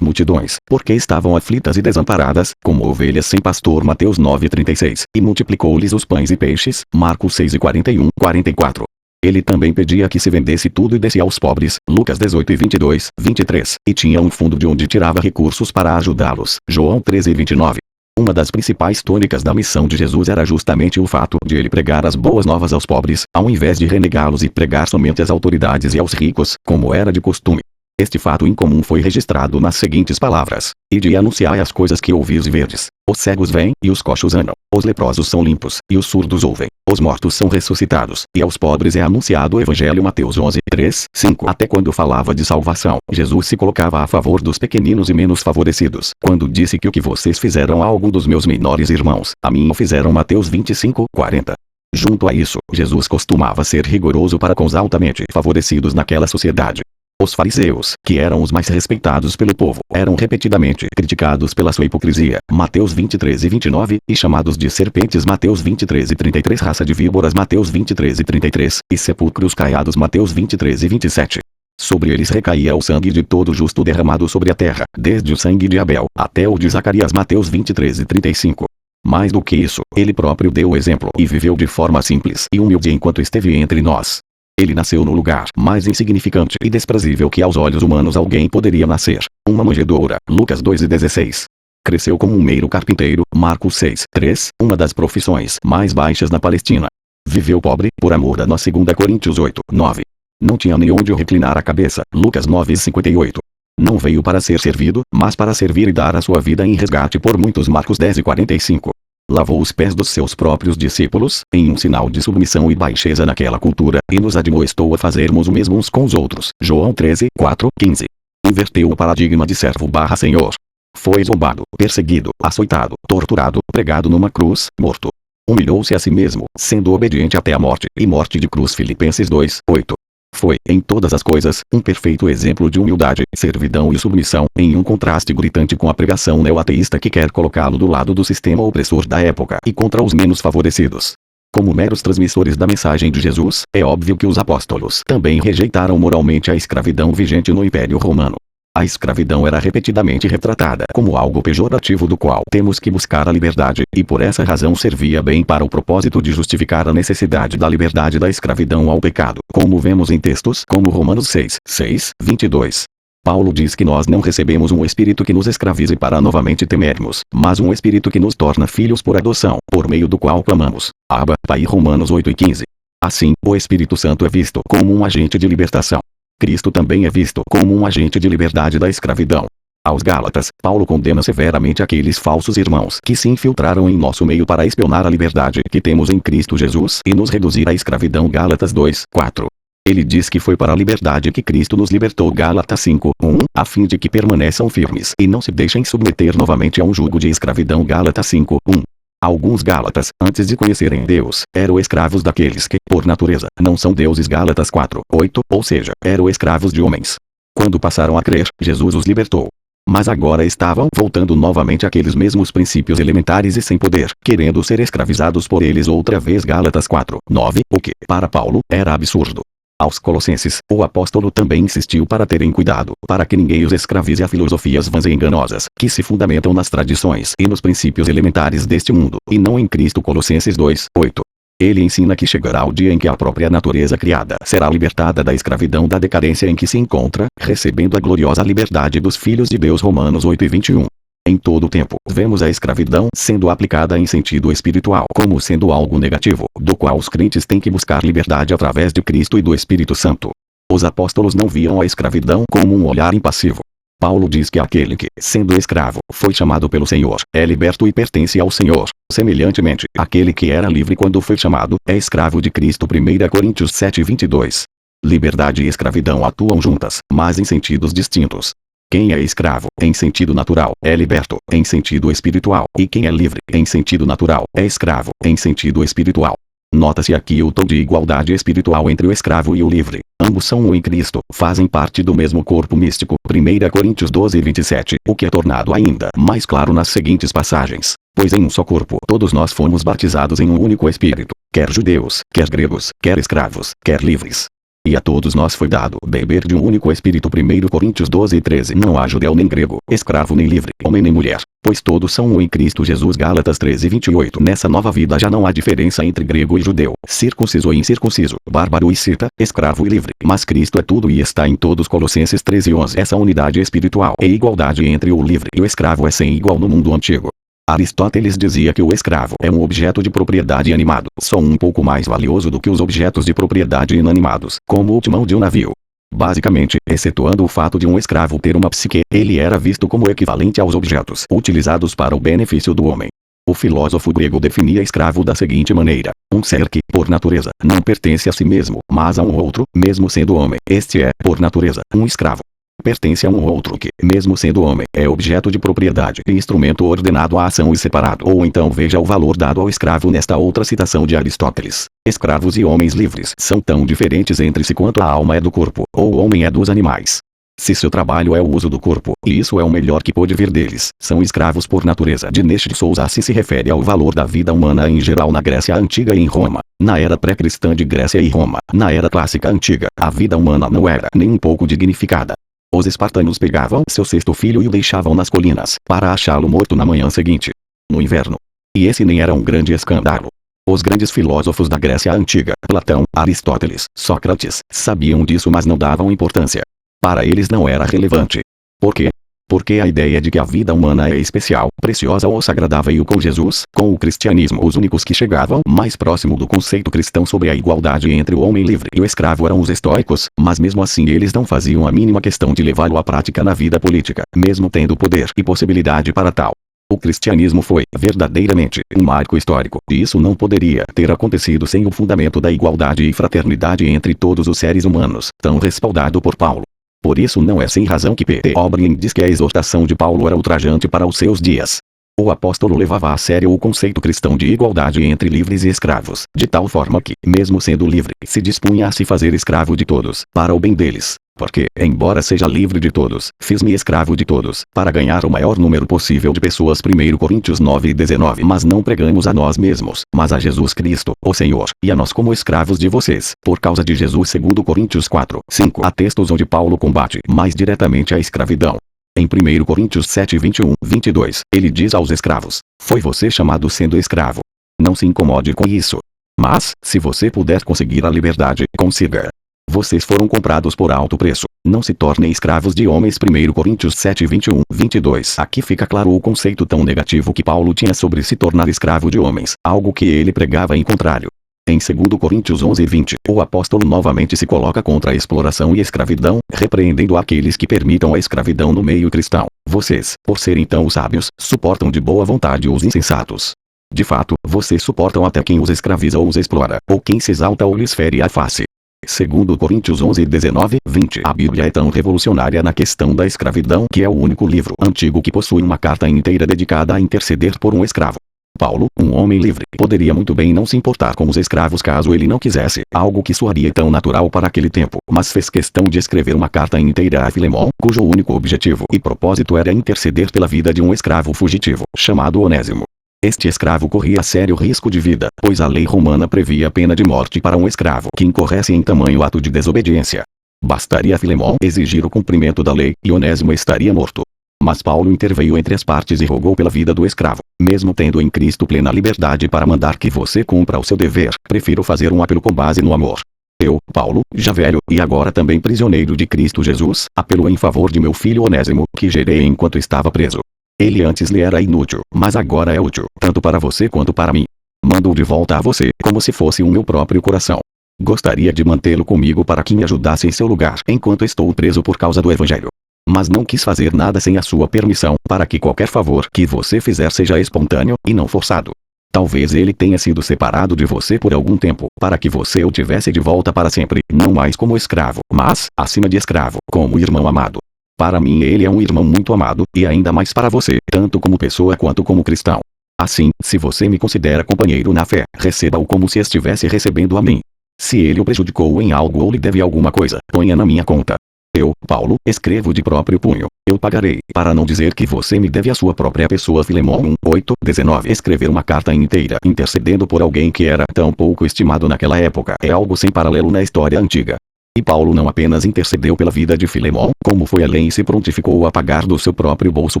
multidões, porque estavam aflitas e desamparadas, como ovelhas sem pastor. Mateus 9:36, e multiplicou-lhes os pães e peixes. Marcos 6:41, 44. Ele também pedia que se vendesse tudo e desse aos pobres. Lucas 18:22, 23, e tinha um fundo de onde tirava recursos para ajudá-los. João 13:29. Uma das principais tônicas da missão de Jesus era justamente o fato de ele pregar as boas novas aos pobres, ao invés de renegá-los e pregar somente às autoridades e aos ricos, como era de costume. Este fato incomum foi registrado nas seguintes palavras: Ide e anunciai as coisas que ouvis e verdes. Os cegos veem, e os coxos andam. Os leprosos são limpos, e os surdos ouvem. Os mortos são ressuscitados, e aos pobres é anunciado o Evangelho. Mateus 11:3, 5. Até quando falava de salvação, Jesus se colocava a favor dos pequeninos e menos favorecidos, quando disse que o que vocês fizeram a algum dos meus menores irmãos, a mim o fizeram. Mateus 25:40. Junto a isso, Jesus costumava ser rigoroso para com os altamente favorecidos naquela sociedade. Os fariseus, que eram os mais respeitados pelo povo, eram repetidamente criticados pela sua hipocrisia. Mateus 23:29, e chamados de serpentes. Mateus 23:33. Raça de víboras. Mateus 23:33, e sepulcros caiados. Mateus 23:27. Sobre eles recaía o sangue de todo justo derramado sobre a terra, desde o sangue de Abel, até o de Zacarias. Mateus 23:35. Mais do que isso, ele próprio deu o exemplo e viveu de forma simples e humilde enquanto esteve entre nós. Ele nasceu no lugar mais insignificante e desprezível que aos olhos humanos alguém poderia nascer, uma manjedoura. Lucas 2:16. Cresceu como um mero carpinteiro. Marcos 6:3, uma das profissões mais baixas na Palestina. Viveu pobre, por amor a nós. 2 Coríntios 8:9. Não tinha nem onde reclinar a cabeça. Lucas 9:58. Não veio para ser servido, mas para servir e dar a sua vida em resgate por muitos. Marcos 10:45. Lavou os pés dos seus próprios discípulos, em um sinal de submissão e baixeza naquela cultura, e nos admoestou a fazermos o mesmo uns com os outros. João 13:4, 15. Inverteu o paradigma de servo/senhor. Foi zombado, perseguido, açoitado, torturado, pregado numa cruz, morto. Humilhou-se a si mesmo, sendo obediente até a morte, e morte de cruz. Filipenses 2:8. Foi, em todas as coisas, um perfeito exemplo de humildade, servidão e submissão, em um contraste gritante com a pregação neo-ateísta que quer colocá-lo do lado do sistema opressor da época e contra os menos favorecidos. Como meros transmissores da mensagem de Jesus, é óbvio que os apóstolos também rejeitaram moralmente a escravidão vigente no Império Romano. A escravidão era repetidamente retratada como algo pejorativo do qual temos que buscar a liberdade, e por essa razão servia bem para o propósito de justificar a necessidade da liberdade da escravidão ao pecado, como vemos em textos como Romanos 6:22. Paulo diz que nós não recebemos um espírito que nos escravize para novamente temermos, mas um espírito que nos torna filhos por adoção, por meio do qual clamamos, Abba, Pai. Romanos 8:15. Assim, o Espírito Santo é visto como um agente de libertação. Cristo também é visto como um agente de liberdade da escravidão. Aos Gálatas, Paulo condena severamente aqueles falsos irmãos que se infiltraram em nosso meio para espionar a liberdade que temos em Cristo Jesus e nos reduzir à escravidão. Gálatas 2:4. Ele diz que foi para a liberdade que Cristo nos libertou. Gálatas 5:1, a fim de que permaneçam firmes e não se deixem submeter novamente a um jugo de escravidão. Gálatas 5:1. Alguns Gálatas, antes de conhecerem Deus, eram escravos daqueles que, por natureza, não são deuses. Gálatas 4:8, ou seja, eram escravos de homens. Quando passaram a crer, Jesus os libertou. Mas agora estavam voltando novamente àqueles mesmos princípios elementares e sem poder, querendo ser escravizados por eles outra vez. Gálatas 4:9, o que, para Paulo, era absurdo. Aos Colossenses, o apóstolo também insistiu para terem cuidado, para que ninguém os escravize a filosofias vãs e enganosas, que se fundamentam nas tradições e nos princípios elementares deste mundo, e não em Cristo. Colossenses 2:8. Ele ensina que chegará o dia em que a própria natureza criada será libertada da escravidão da decadência em que se encontra, recebendo a gloriosa liberdade dos filhos de Deus. Romanos 8:21. Em todo o tempo, vemos a escravidão sendo aplicada em sentido espiritual como sendo algo negativo, do qual os crentes têm que buscar liberdade através de Cristo e do Espírito Santo. Os apóstolos não viam a escravidão como um olhar impassivo. Paulo diz que aquele que, sendo escravo, foi chamado pelo Senhor, é liberto e pertence ao Senhor. Semelhantemente, aquele que era livre quando foi chamado, é escravo de Cristo. 1 Coríntios 7:22. Liberdade e escravidão atuam juntas, mas em sentidos distintos. Quem é escravo, em sentido natural, é liberto, em sentido espiritual, e quem é livre, em sentido natural, é escravo, em sentido espiritual. Nota-se aqui o tom de igualdade espiritual entre o escravo e o livre. Ambos são um em Cristo, fazem parte do mesmo corpo místico. 1 Coríntios 12:27, o que é tornado ainda mais claro nas seguintes passagens. Pois em um só corpo todos nós fomos batizados em um único Espírito, quer judeus, quer gregos, quer escravos, quer livres. E a todos nós foi dado beber de um único Espírito. 1 Coríntios 12:13. Não há judeu nem grego, escravo nem livre, homem nem mulher, pois todos são um em Cristo Jesus. Gálatas 13:28. Nessa nova vida já não há diferença entre grego e judeu, circunciso e incircunciso, bárbaro e cita, escravo e livre, mas Cristo é tudo e está em todos. Colossenses 13:11. Essa unidade espiritual e igualdade entre o livre e o escravo é sem igual no mundo antigo. Aristóteles dizia que o escravo é um objeto de propriedade animado, só um pouco mais valioso do que os objetos de propriedade inanimados, como o timão de um navio. Basicamente, excetuando o fato de um escravo ter uma psique, ele era visto como equivalente aos objetos utilizados para o benefício do homem. O filósofo grego definia escravo da seguinte maneira: um ser que, por natureza, não pertence a si mesmo, mas a um outro, mesmo sendo homem. Este é, por natureza, um escravo. Pertence a um outro que, mesmo sendo homem, é objeto de propriedade e instrumento ordenado à ação e separado. Ou então veja o valor dado ao escravo nesta outra citação de Aristóteles. Escravos e homens livres são tão diferentes entre si quanto a alma é do corpo, ou o homem é dos animais. Se seu trabalho é o uso do corpo, e isso é o melhor que pode vir deles, são escravos por natureza. Dinesh de Souza se refere ao valor da vida humana em geral na Grécia Antiga e em Roma. Na era pré-cristã de Grécia e Roma, na era clássica antiga, a vida humana não era nem um pouco dignificada. Os espartanos pegavam seu sexto filho e o deixavam nas colinas, para achá-lo morto na manhã seguinte. No inverno. E esse nem era um grande escândalo. Os grandes filósofos da Grécia Antiga, Platão, Aristóteles, Sócrates, sabiam disso mas não davam importância. Para eles não era relevante. Por quê? Porque a ideia de que a vida humana é especial, preciosa ou sagrada veio com Jesus, com o cristianismo. Os únicos que chegavam mais próximo do conceito cristão sobre a igualdade entre o homem livre e o escravo eram os estoicos, mas mesmo assim eles não faziam a mínima questão de levá-lo à prática na vida política, mesmo tendo poder e possibilidade para tal. O cristianismo foi, verdadeiramente, um marco histórico, e isso não poderia ter acontecido sem o fundamento da igualdade e fraternidade entre todos os seres humanos, tão respaldado por Paulo. Por isso não é sem razão que P. T. O'Brien diz que a exortação de Paulo era ultrajante para os seus dias. O apóstolo levava a sério o conceito cristão de igualdade entre livres e escravos, de tal forma que, mesmo sendo livre, se dispunha a se fazer escravo de todos, para o bem deles. Porque, embora seja livre de todos, fiz-me escravo de todos, para ganhar o maior número possível de pessoas. 1 Coríntios 9:19. Mas não pregamos a nós mesmos, mas a Jesus Cristo, o Senhor, e a nós como escravos de vocês, por causa de Jesus. 2 Coríntios 4:5. Há textos onde Paulo combate mais diretamente a escravidão. Em 1 Coríntios 7:21-22, ele diz aos escravos: foi você chamado sendo escravo. Não se incomode com isso. Mas, se você puder conseguir a liberdade, consiga. Vocês foram comprados por alto preço. Não se tornem escravos de homens. 1 Coríntios 7:21-22. Aqui fica claro o conceito tão negativo que Paulo tinha sobre se tornar escravo de homens, algo que ele pregava em contrário. Em 2 Coríntios 11:20, o apóstolo novamente se coloca contra a exploração e escravidão, repreendendo aqueles que permitam a escravidão no meio cristão. Vocês, por serem tão sábios, suportam de boa vontade os insensatos. De fato, vocês suportam até quem os escraviza ou os explora, ou quem se exalta ou lhes fere a face. 2 Coríntios 11:19-20. A Bíblia é tão revolucionária na questão da escravidão que é o único livro antigo que possui uma carta inteira dedicada a interceder por um escravo. Paulo, um homem livre, poderia muito bem não se importar com os escravos caso ele não quisesse, algo que soaria tão natural para aquele tempo, mas fez questão de escrever uma carta inteira a Filemon, cujo único objetivo e propósito era interceder pela vida de um escravo fugitivo, chamado Onésimo. Este escravo corria sério risco de vida, pois a lei romana previa a pena de morte para um escravo que incorresse em tamanho ato de desobediência. Bastaria a Filemon exigir o cumprimento da lei, e Onésimo estaria morto. Mas Paulo interveio entre as partes e rogou pela vida do escravo. Mesmo tendo em Cristo plena liberdade para mandar que você cumpra o seu dever, prefiro fazer um apelo com base no amor. Eu, Paulo, já velho, e agora também prisioneiro de Cristo Jesus, apelo em favor de meu filho Onésimo, que gerei enquanto estava preso. Ele antes lhe era inútil, mas agora é útil, tanto para você quanto para mim. Mando-o de volta a você, como se fosse o meu próprio coração. Gostaria de mantê-lo comigo para que me ajudasse em seu lugar enquanto estou preso por causa do Evangelho. Mas não quis fazer nada sem a sua permissão, para que qualquer favor que você fizer seja espontâneo, e não forçado. Talvez ele tenha sido separado de você por algum tempo, para que você o tivesse de volta para sempre, não mais como escravo, mas, acima de escravo, como irmão amado. Para mim ele é um irmão muito amado, e ainda mais para você, tanto como pessoa quanto como cristão. Assim, se você me considera companheiro na fé, receba-o como se estivesse recebendo a mim. Se ele o prejudicou em algo ou lhe deve alguma coisa, ponha na minha conta. Eu, Paulo, escrevo de próprio punho. Eu pagarei, para não dizer que você me deve a sua própria pessoa. Filemon 1:8-19. Escrever uma carta inteira intercedendo por alguém que era tão pouco estimado naquela época é algo sem paralelo na história antiga. E Paulo não apenas intercedeu pela vida de Filemon, como foi além e se prontificou a pagar do seu próprio bolso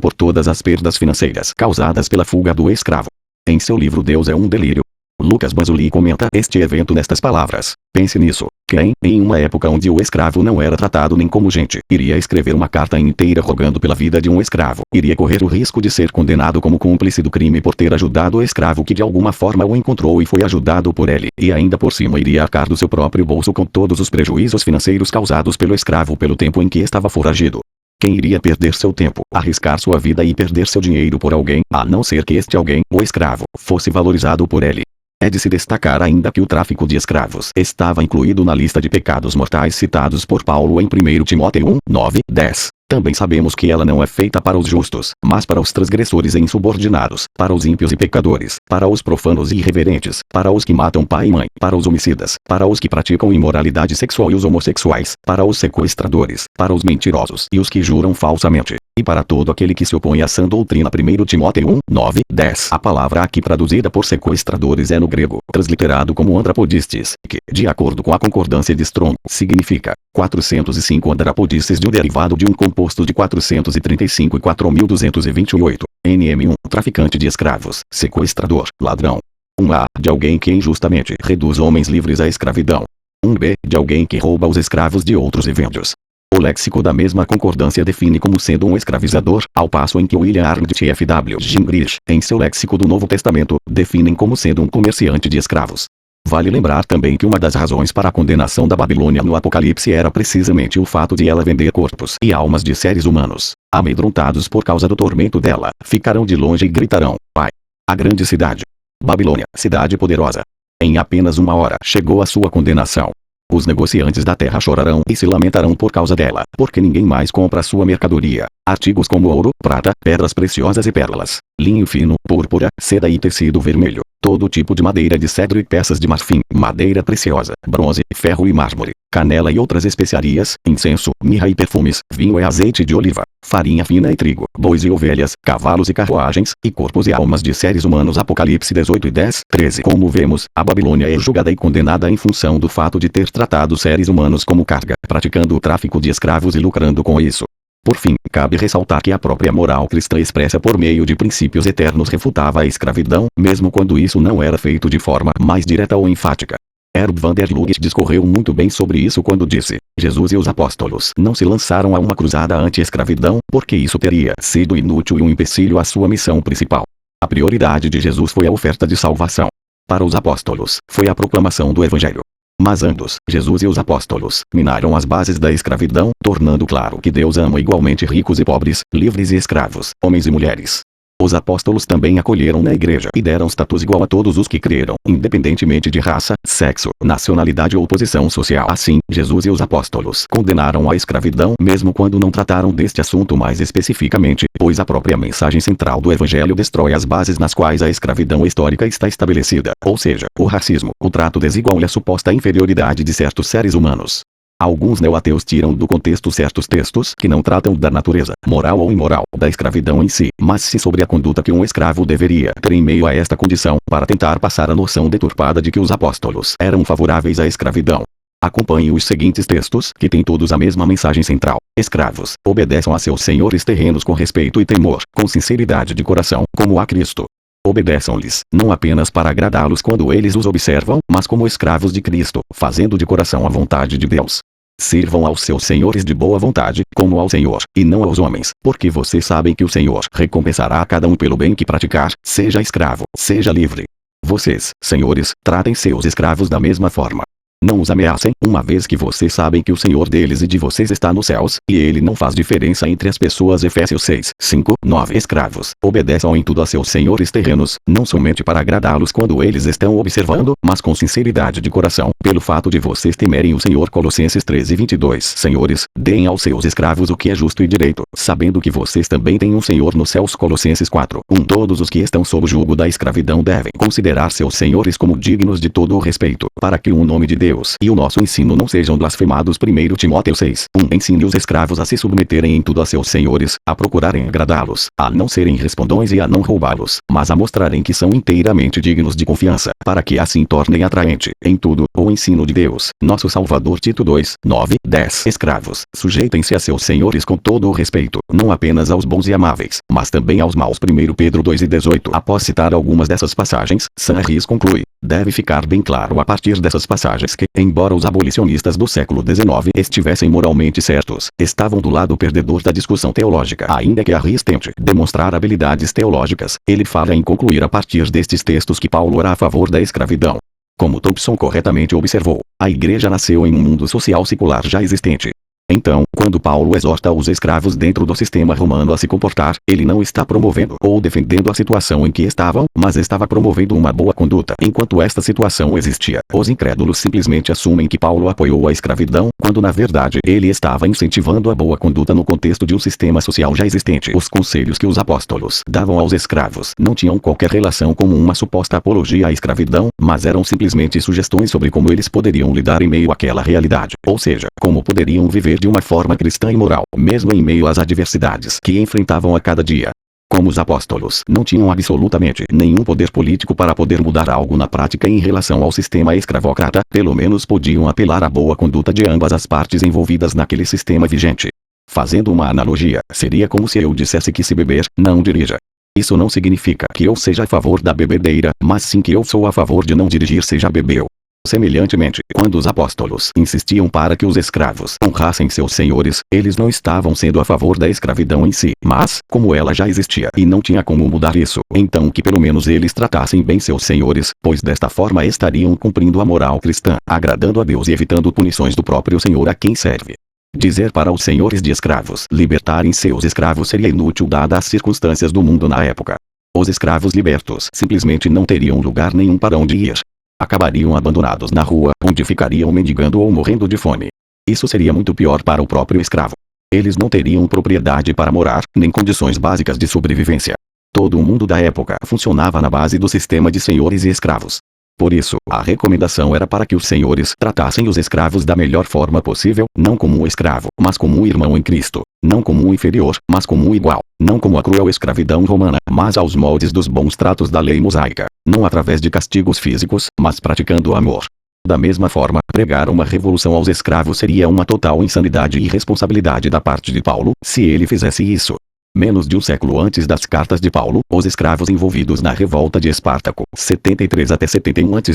por todas as perdas financeiras causadas pela fuga do escravo. Em seu livro Deus é um delírio, Lucas Bazuli comenta este evento nestas palavras: pense nisso. Quem, em uma época onde o escravo não era tratado nem como gente, iria escrever uma carta inteira rogando pela vida de um escravo, iria correr o risco de ser condenado como cúmplice do crime por ter ajudado o escravo que de alguma forma o encontrou e foi ajudado por ele, e ainda por cima iria arcar do seu próprio bolso com todos os prejuízos financeiros causados pelo escravo pelo tempo em que estava foragido. Quem iria perder seu tempo, arriscar sua vida e perder seu dinheiro por alguém, a não ser que este alguém, o escravo, fosse valorizado por ele? É de se destacar ainda que o tráfico de escravos estava incluído na lista de pecados mortais citados por Paulo em 1 Timóteo 1:9-10. Também sabemos que ela não é feita para os justos, mas para os transgressores e insubordinados, para os ímpios e pecadores, para os profanos e irreverentes, para os que matam pai e mãe, para os homicidas, para os que praticam imoralidade sexual e os homossexuais, para os sequestradores, para os mentirosos e os que juram falsamente, e para todo aquele que se opõe à sã doutrina. 1 Timóteo 1:9-10. A palavra aqui traduzida por sequestradores é no grego, transliterado como andrapodistes, que, de acordo com a concordância de Strong, significa 405 andrapodices de um derivado de um composto de 435 e 4228. NM1, traficante de escravos, sequestrador, ladrão. 1A, de alguém que injustamente reduz homens livres à escravidão. 1B, de alguém que rouba os escravos de outros e vende-os. O léxico da mesma concordância define como sendo um escravizador, ao passo em que William Arndt e F.W. Gingrich, em seu léxico do Novo Testamento, definem como sendo um comerciante de escravos. Vale lembrar também que uma das razões para a condenação da Babilônia no Apocalipse era precisamente o fato de ela vender corpos e almas de seres humanos. Amedrontados por causa do tormento dela, ficarão de longe e gritarão: Pai! A grande cidade, Babilônia, cidade poderosa. Em apenas uma hora chegou a sua condenação. Os negociantes da terra chorarão e se lamentarão por causa dela, porque ninguém mais compra sua mercadoria. Artigos como ouro, prata, pedras preciosas e pérolas, linho fino, púrpura, seda e tecido vermelho, todo tipo de madeira de cedro e peças de marfim, madeira preciosa, bronze, ferro e mármore, canela e outras especiarias, incenso, mirra e perfumes, vinho e azeite de oliva, farinha fina e trigo, bois e ovelhas, cavalos e carruagens, e corpos e almas de seres humanos. Apocalipse 18 e 10, 13. Como vemos, a Babilônia é julgada e condenada em função do fato de ter tratado seres humanos como carga, praticando o tráfico de escravos e lucrando com isso. Por fim, cabe ressaltar que a própria moral cristã expressa por meio de princípios eternos refutava a escravidão, mesmo quando isso não era feito de forma mais direta ou enfática. Herb van der Lugt discorreu muito bem sobre isso quando disse: Jesus e os apóstolos não se lançaram a uma cruzada anti-escravidão, porque isso teria sido inútil e um empecilho à sua missão principal. A prioridade de Jesus foi a oferta de salvação. Para os apóstolos, foi a proclamação do Evangelho. Mas ambos, Jesus e os apóstolos, minaram as bases da escravidão, tornando claro que Deus ama igualmente ricos e pobres, livres e escravos, homens e mulheres. Os apóstolos também acolheram na igreja e deram status igual a todos os que creram, independentemente de raça, sexo, nacionalidade ou posição social. Assim, Jesus e os apóstolos condenaram a escravidão mesmo quando não trataram deste assunto mais especificamente, pois a própria mensagem central do Evangelho destrói as bases nas quais a escravidão histórica está estabelecida, ou seja, o racismo, o trato desigual e a suposta inferioridade de certos seres humanos. Alguns neo-ateus tiram do contexto certos textos que não tratam da natureza, moral ou imoral, da escravidão em si, mas sim sobre a conduta que um escravo deveria ter em meio a esta condição, para tentar passar a noção deturpada de que os apóstolos eram favoráveis à escravidão. Acompanhe os seguintes textos, que têm todos a mesma mensagem central. Escravos, obedeçam a seus senhores terrenos com respeito e temor, com sinceridade de coração, como a Cristo. Obedeçam-lhes, não apenas para agradá-los quando eles os observam, mas como escravos de Cristo, fazendo de coração a vontade de Deus. Sirvam aos seus senhores de boa vontade, como ao Senhor, e não aos homens, porque vocês sabem que o Senhor recompensará a cada um pelo bem que praticar, seja escravo, seja livre. Vocês, senhores, tratem seus escravos da mesma forma. Não os ameacem, uma vez que vocês sabem que o Senhor deles e de vocês está nos céus, e ele não faz diferença entre as pessoas. Efésios 6, 5, 9. Escravos, obedeçam em tudo a seus senhores terrenos, não somente para agradá-los quando eles estão observando, mas com sinceridade de coração, pelo fato de vocês temerem o Senhor. Colossenses 13, 22. Senhores, deem aos seus escravos o que é justo e direito, sabendo que vocês também têm um Senhor nos céus. Colossenses 4, 1. Todos os que estão sob o jugo da escravidão devem considerar seus senhores como dignos de todo o respeito, para que o nome de Deus e o nosso ensino não sejam blasfemados. 1 Timóteo 6, 1. Ensine os escravos a se submeterem em tudo a seus senhores, a procurarem agradá-los, a não serem respondões e a não roubá-los, mas a mostrarem que são inteiramente dignos de confiança, para que assim tornem atraente, em tudo, o ensino de Deus, nosso Salvador. Tito 2, 9, 10. Escravos, sujeitem-se a seus senhores com todo o respeito, não apenas aos bons e amáveis, mas também aos maus. 1 Pedro 2 e 18. Após citar algumas dessas passagens, Sanris conclui: deve ficar bem claro a partir dessas passagens que, embora os abolicionistas do século XIX estivessem moralmente certos, estavam do lado perdedor da discussão teológica. Ainda que Harris tente demonstrar habilidades teológicas, ele fala em concluir a partir destes textos que Paulo era a favor da escravidão. Como Thompson corretamente observou, a igreja nasceu em um mundo social secular já existente. Então, quando Paulo exorta os escravos dentro do sistema romano a se comportar, ele não está promovendo ou defendendo a situação em que estavam, mas estava promovendo uma boa conduta. Enquanto esta situação existia, os incrédulos simplesmente assumem que Paulo apoiou a escravidão, quando na verdade ele estava incentivando a boa conduta no contexto de um sistema social já existente. Os conselhos que os apóstolos davam aos escravos não tinham qualquer relação com uma suposta apologia à escravidão, mas eram simplesmente sugestões sobre como eles poderiam lidar em meio àquela realidade, ou seja, como poderiam viver de uma forma cristã e moral, mesmo em meio às adversidades que enfrentavam a cada dia. Como os apóstolos não tinham absolutamente nenhum poder político para poder mudar algo na prática em relação ao sistema escravocrata, pelo menos podiam apelar à boa conduta de ambas as partes envolvidas naquele sistema vigente. Fazendo uma analogia, seria como se eu dissesse que se beber, não dirija. Isso não significa que eu seja a favor da bebedeira, mas sim que eu sou a favor de não dirigir se já bebeu. Semelhantemente, quando os apóstolos insistiam para que os escravos honrassem seus senhores, eles não estavam sendo a favor da escravidão em si, mas, como ela já existia e não tinha como mudar isso, então que pelo menos eles tratassem bem seus senhores, pois desta forma estariam cumprindo a moral cristã, agradando a Deus e evitando punições do próprio Senhor a quem serve. Dizer para os senhores de escravos libertarem seus escravos seria inútil dadas as circunstâncias do mundo na época. Os escravos libertos simplesmente não teriam lugar nenhum para onde ir. Acabariam abandonados na rua, onde ficariam mendigando ou morrendo de fome. Isso seria muito pior para o próprio escravo. Eles não teriam propriedade para morar, nem condições básicas de sobrevivência. Todo o mundo da época funcionava na base do sistema de senhores e escravos. Por isso, a recomendação era para que os senhores tratassem os escravos da melhor forma possível, não como um escravo, mas como um irmão em Cristo, não como um inferior, mas como um igual, não como a cruel escravidão romana, mas aos moldes dos bons tratos da lei mosaica, não através de castigos físicos, mas praticando o amor. Da mesma forma, pregar uma revolução aos escravos seria uma total insanidade e irresponsabilidade da parte de Paulo, se ele fizesse isso. Menos de um século antes das cartas de Paulo, os escravos envolvidos na revolta de Espartaco, 73 até 71 a.C.,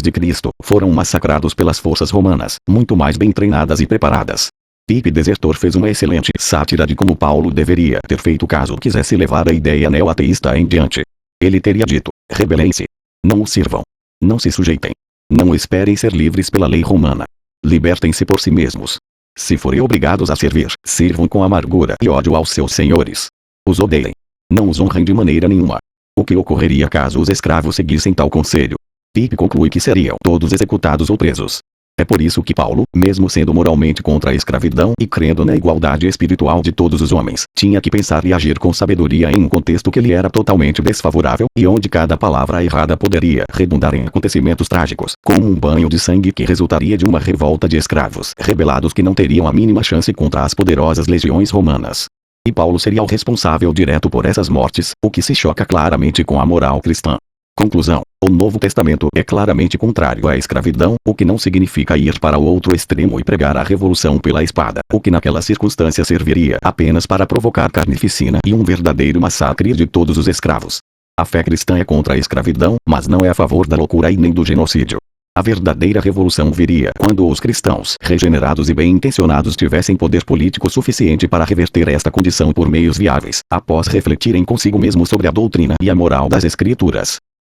foram massacrados pelas forças romanas, muito mais bem treinadas e preparadas. Pipe Desertor fez uma excelente sátira de como Paulo deveria ter feito caso quisesse levar a ideia neo-ateísta em diante. Ele teria dito: rebelem-se. Não o sirvam. Não se sujeitem. Não esperem ser livres pela lei romana. Libertem-se por si mesmos. Se forem obrigados a servir, sirvam com amargura e ódio aos seus senhores. Os odeiem. Não os honrem de maneira nenhuma. O que ocorreria caso os escravos seguissem tal conselho? Pipe conclui que seriam todos executados ou presos. É por isso que Paulo, mesmo sendo moralmente contra a escravidão e crendo na igualdade espiritual de todos os homens, tinha que pensar e agir com sabedoria em um contexto que lhe era totalmente desfavorável, e onde cada palavra errada poderia redundar em acontecimentos trágicos, como um banho de sangue que resultaria de uma revolta de escravos rebelados que não teriam a mínima chance contra as poderosas legiões romanas. E Paulo seria o responsável direto por essas mortes, o que se choca claramente com a moral cristã. Conclusão: o Novo Testamento é claramente contrário à escravidão, o que não significa ir para o outro extremo e pregar a revolução pela espada, o que naquela circunstância serviria apenas para provocar carnificina e um verdadeiro massacre de todos os escravos. A fé cristã é contra a escravidão, mas não é a favor da loucura e nem do genocídio. A verdadeira revolução viria quando os cristãos regenerados e bem-intencionados tivessem poder político suficiente para reverter esta condição por meios viáveis, após refletirem consigo mesmo sobre a doutrina e a moral das Escrituras.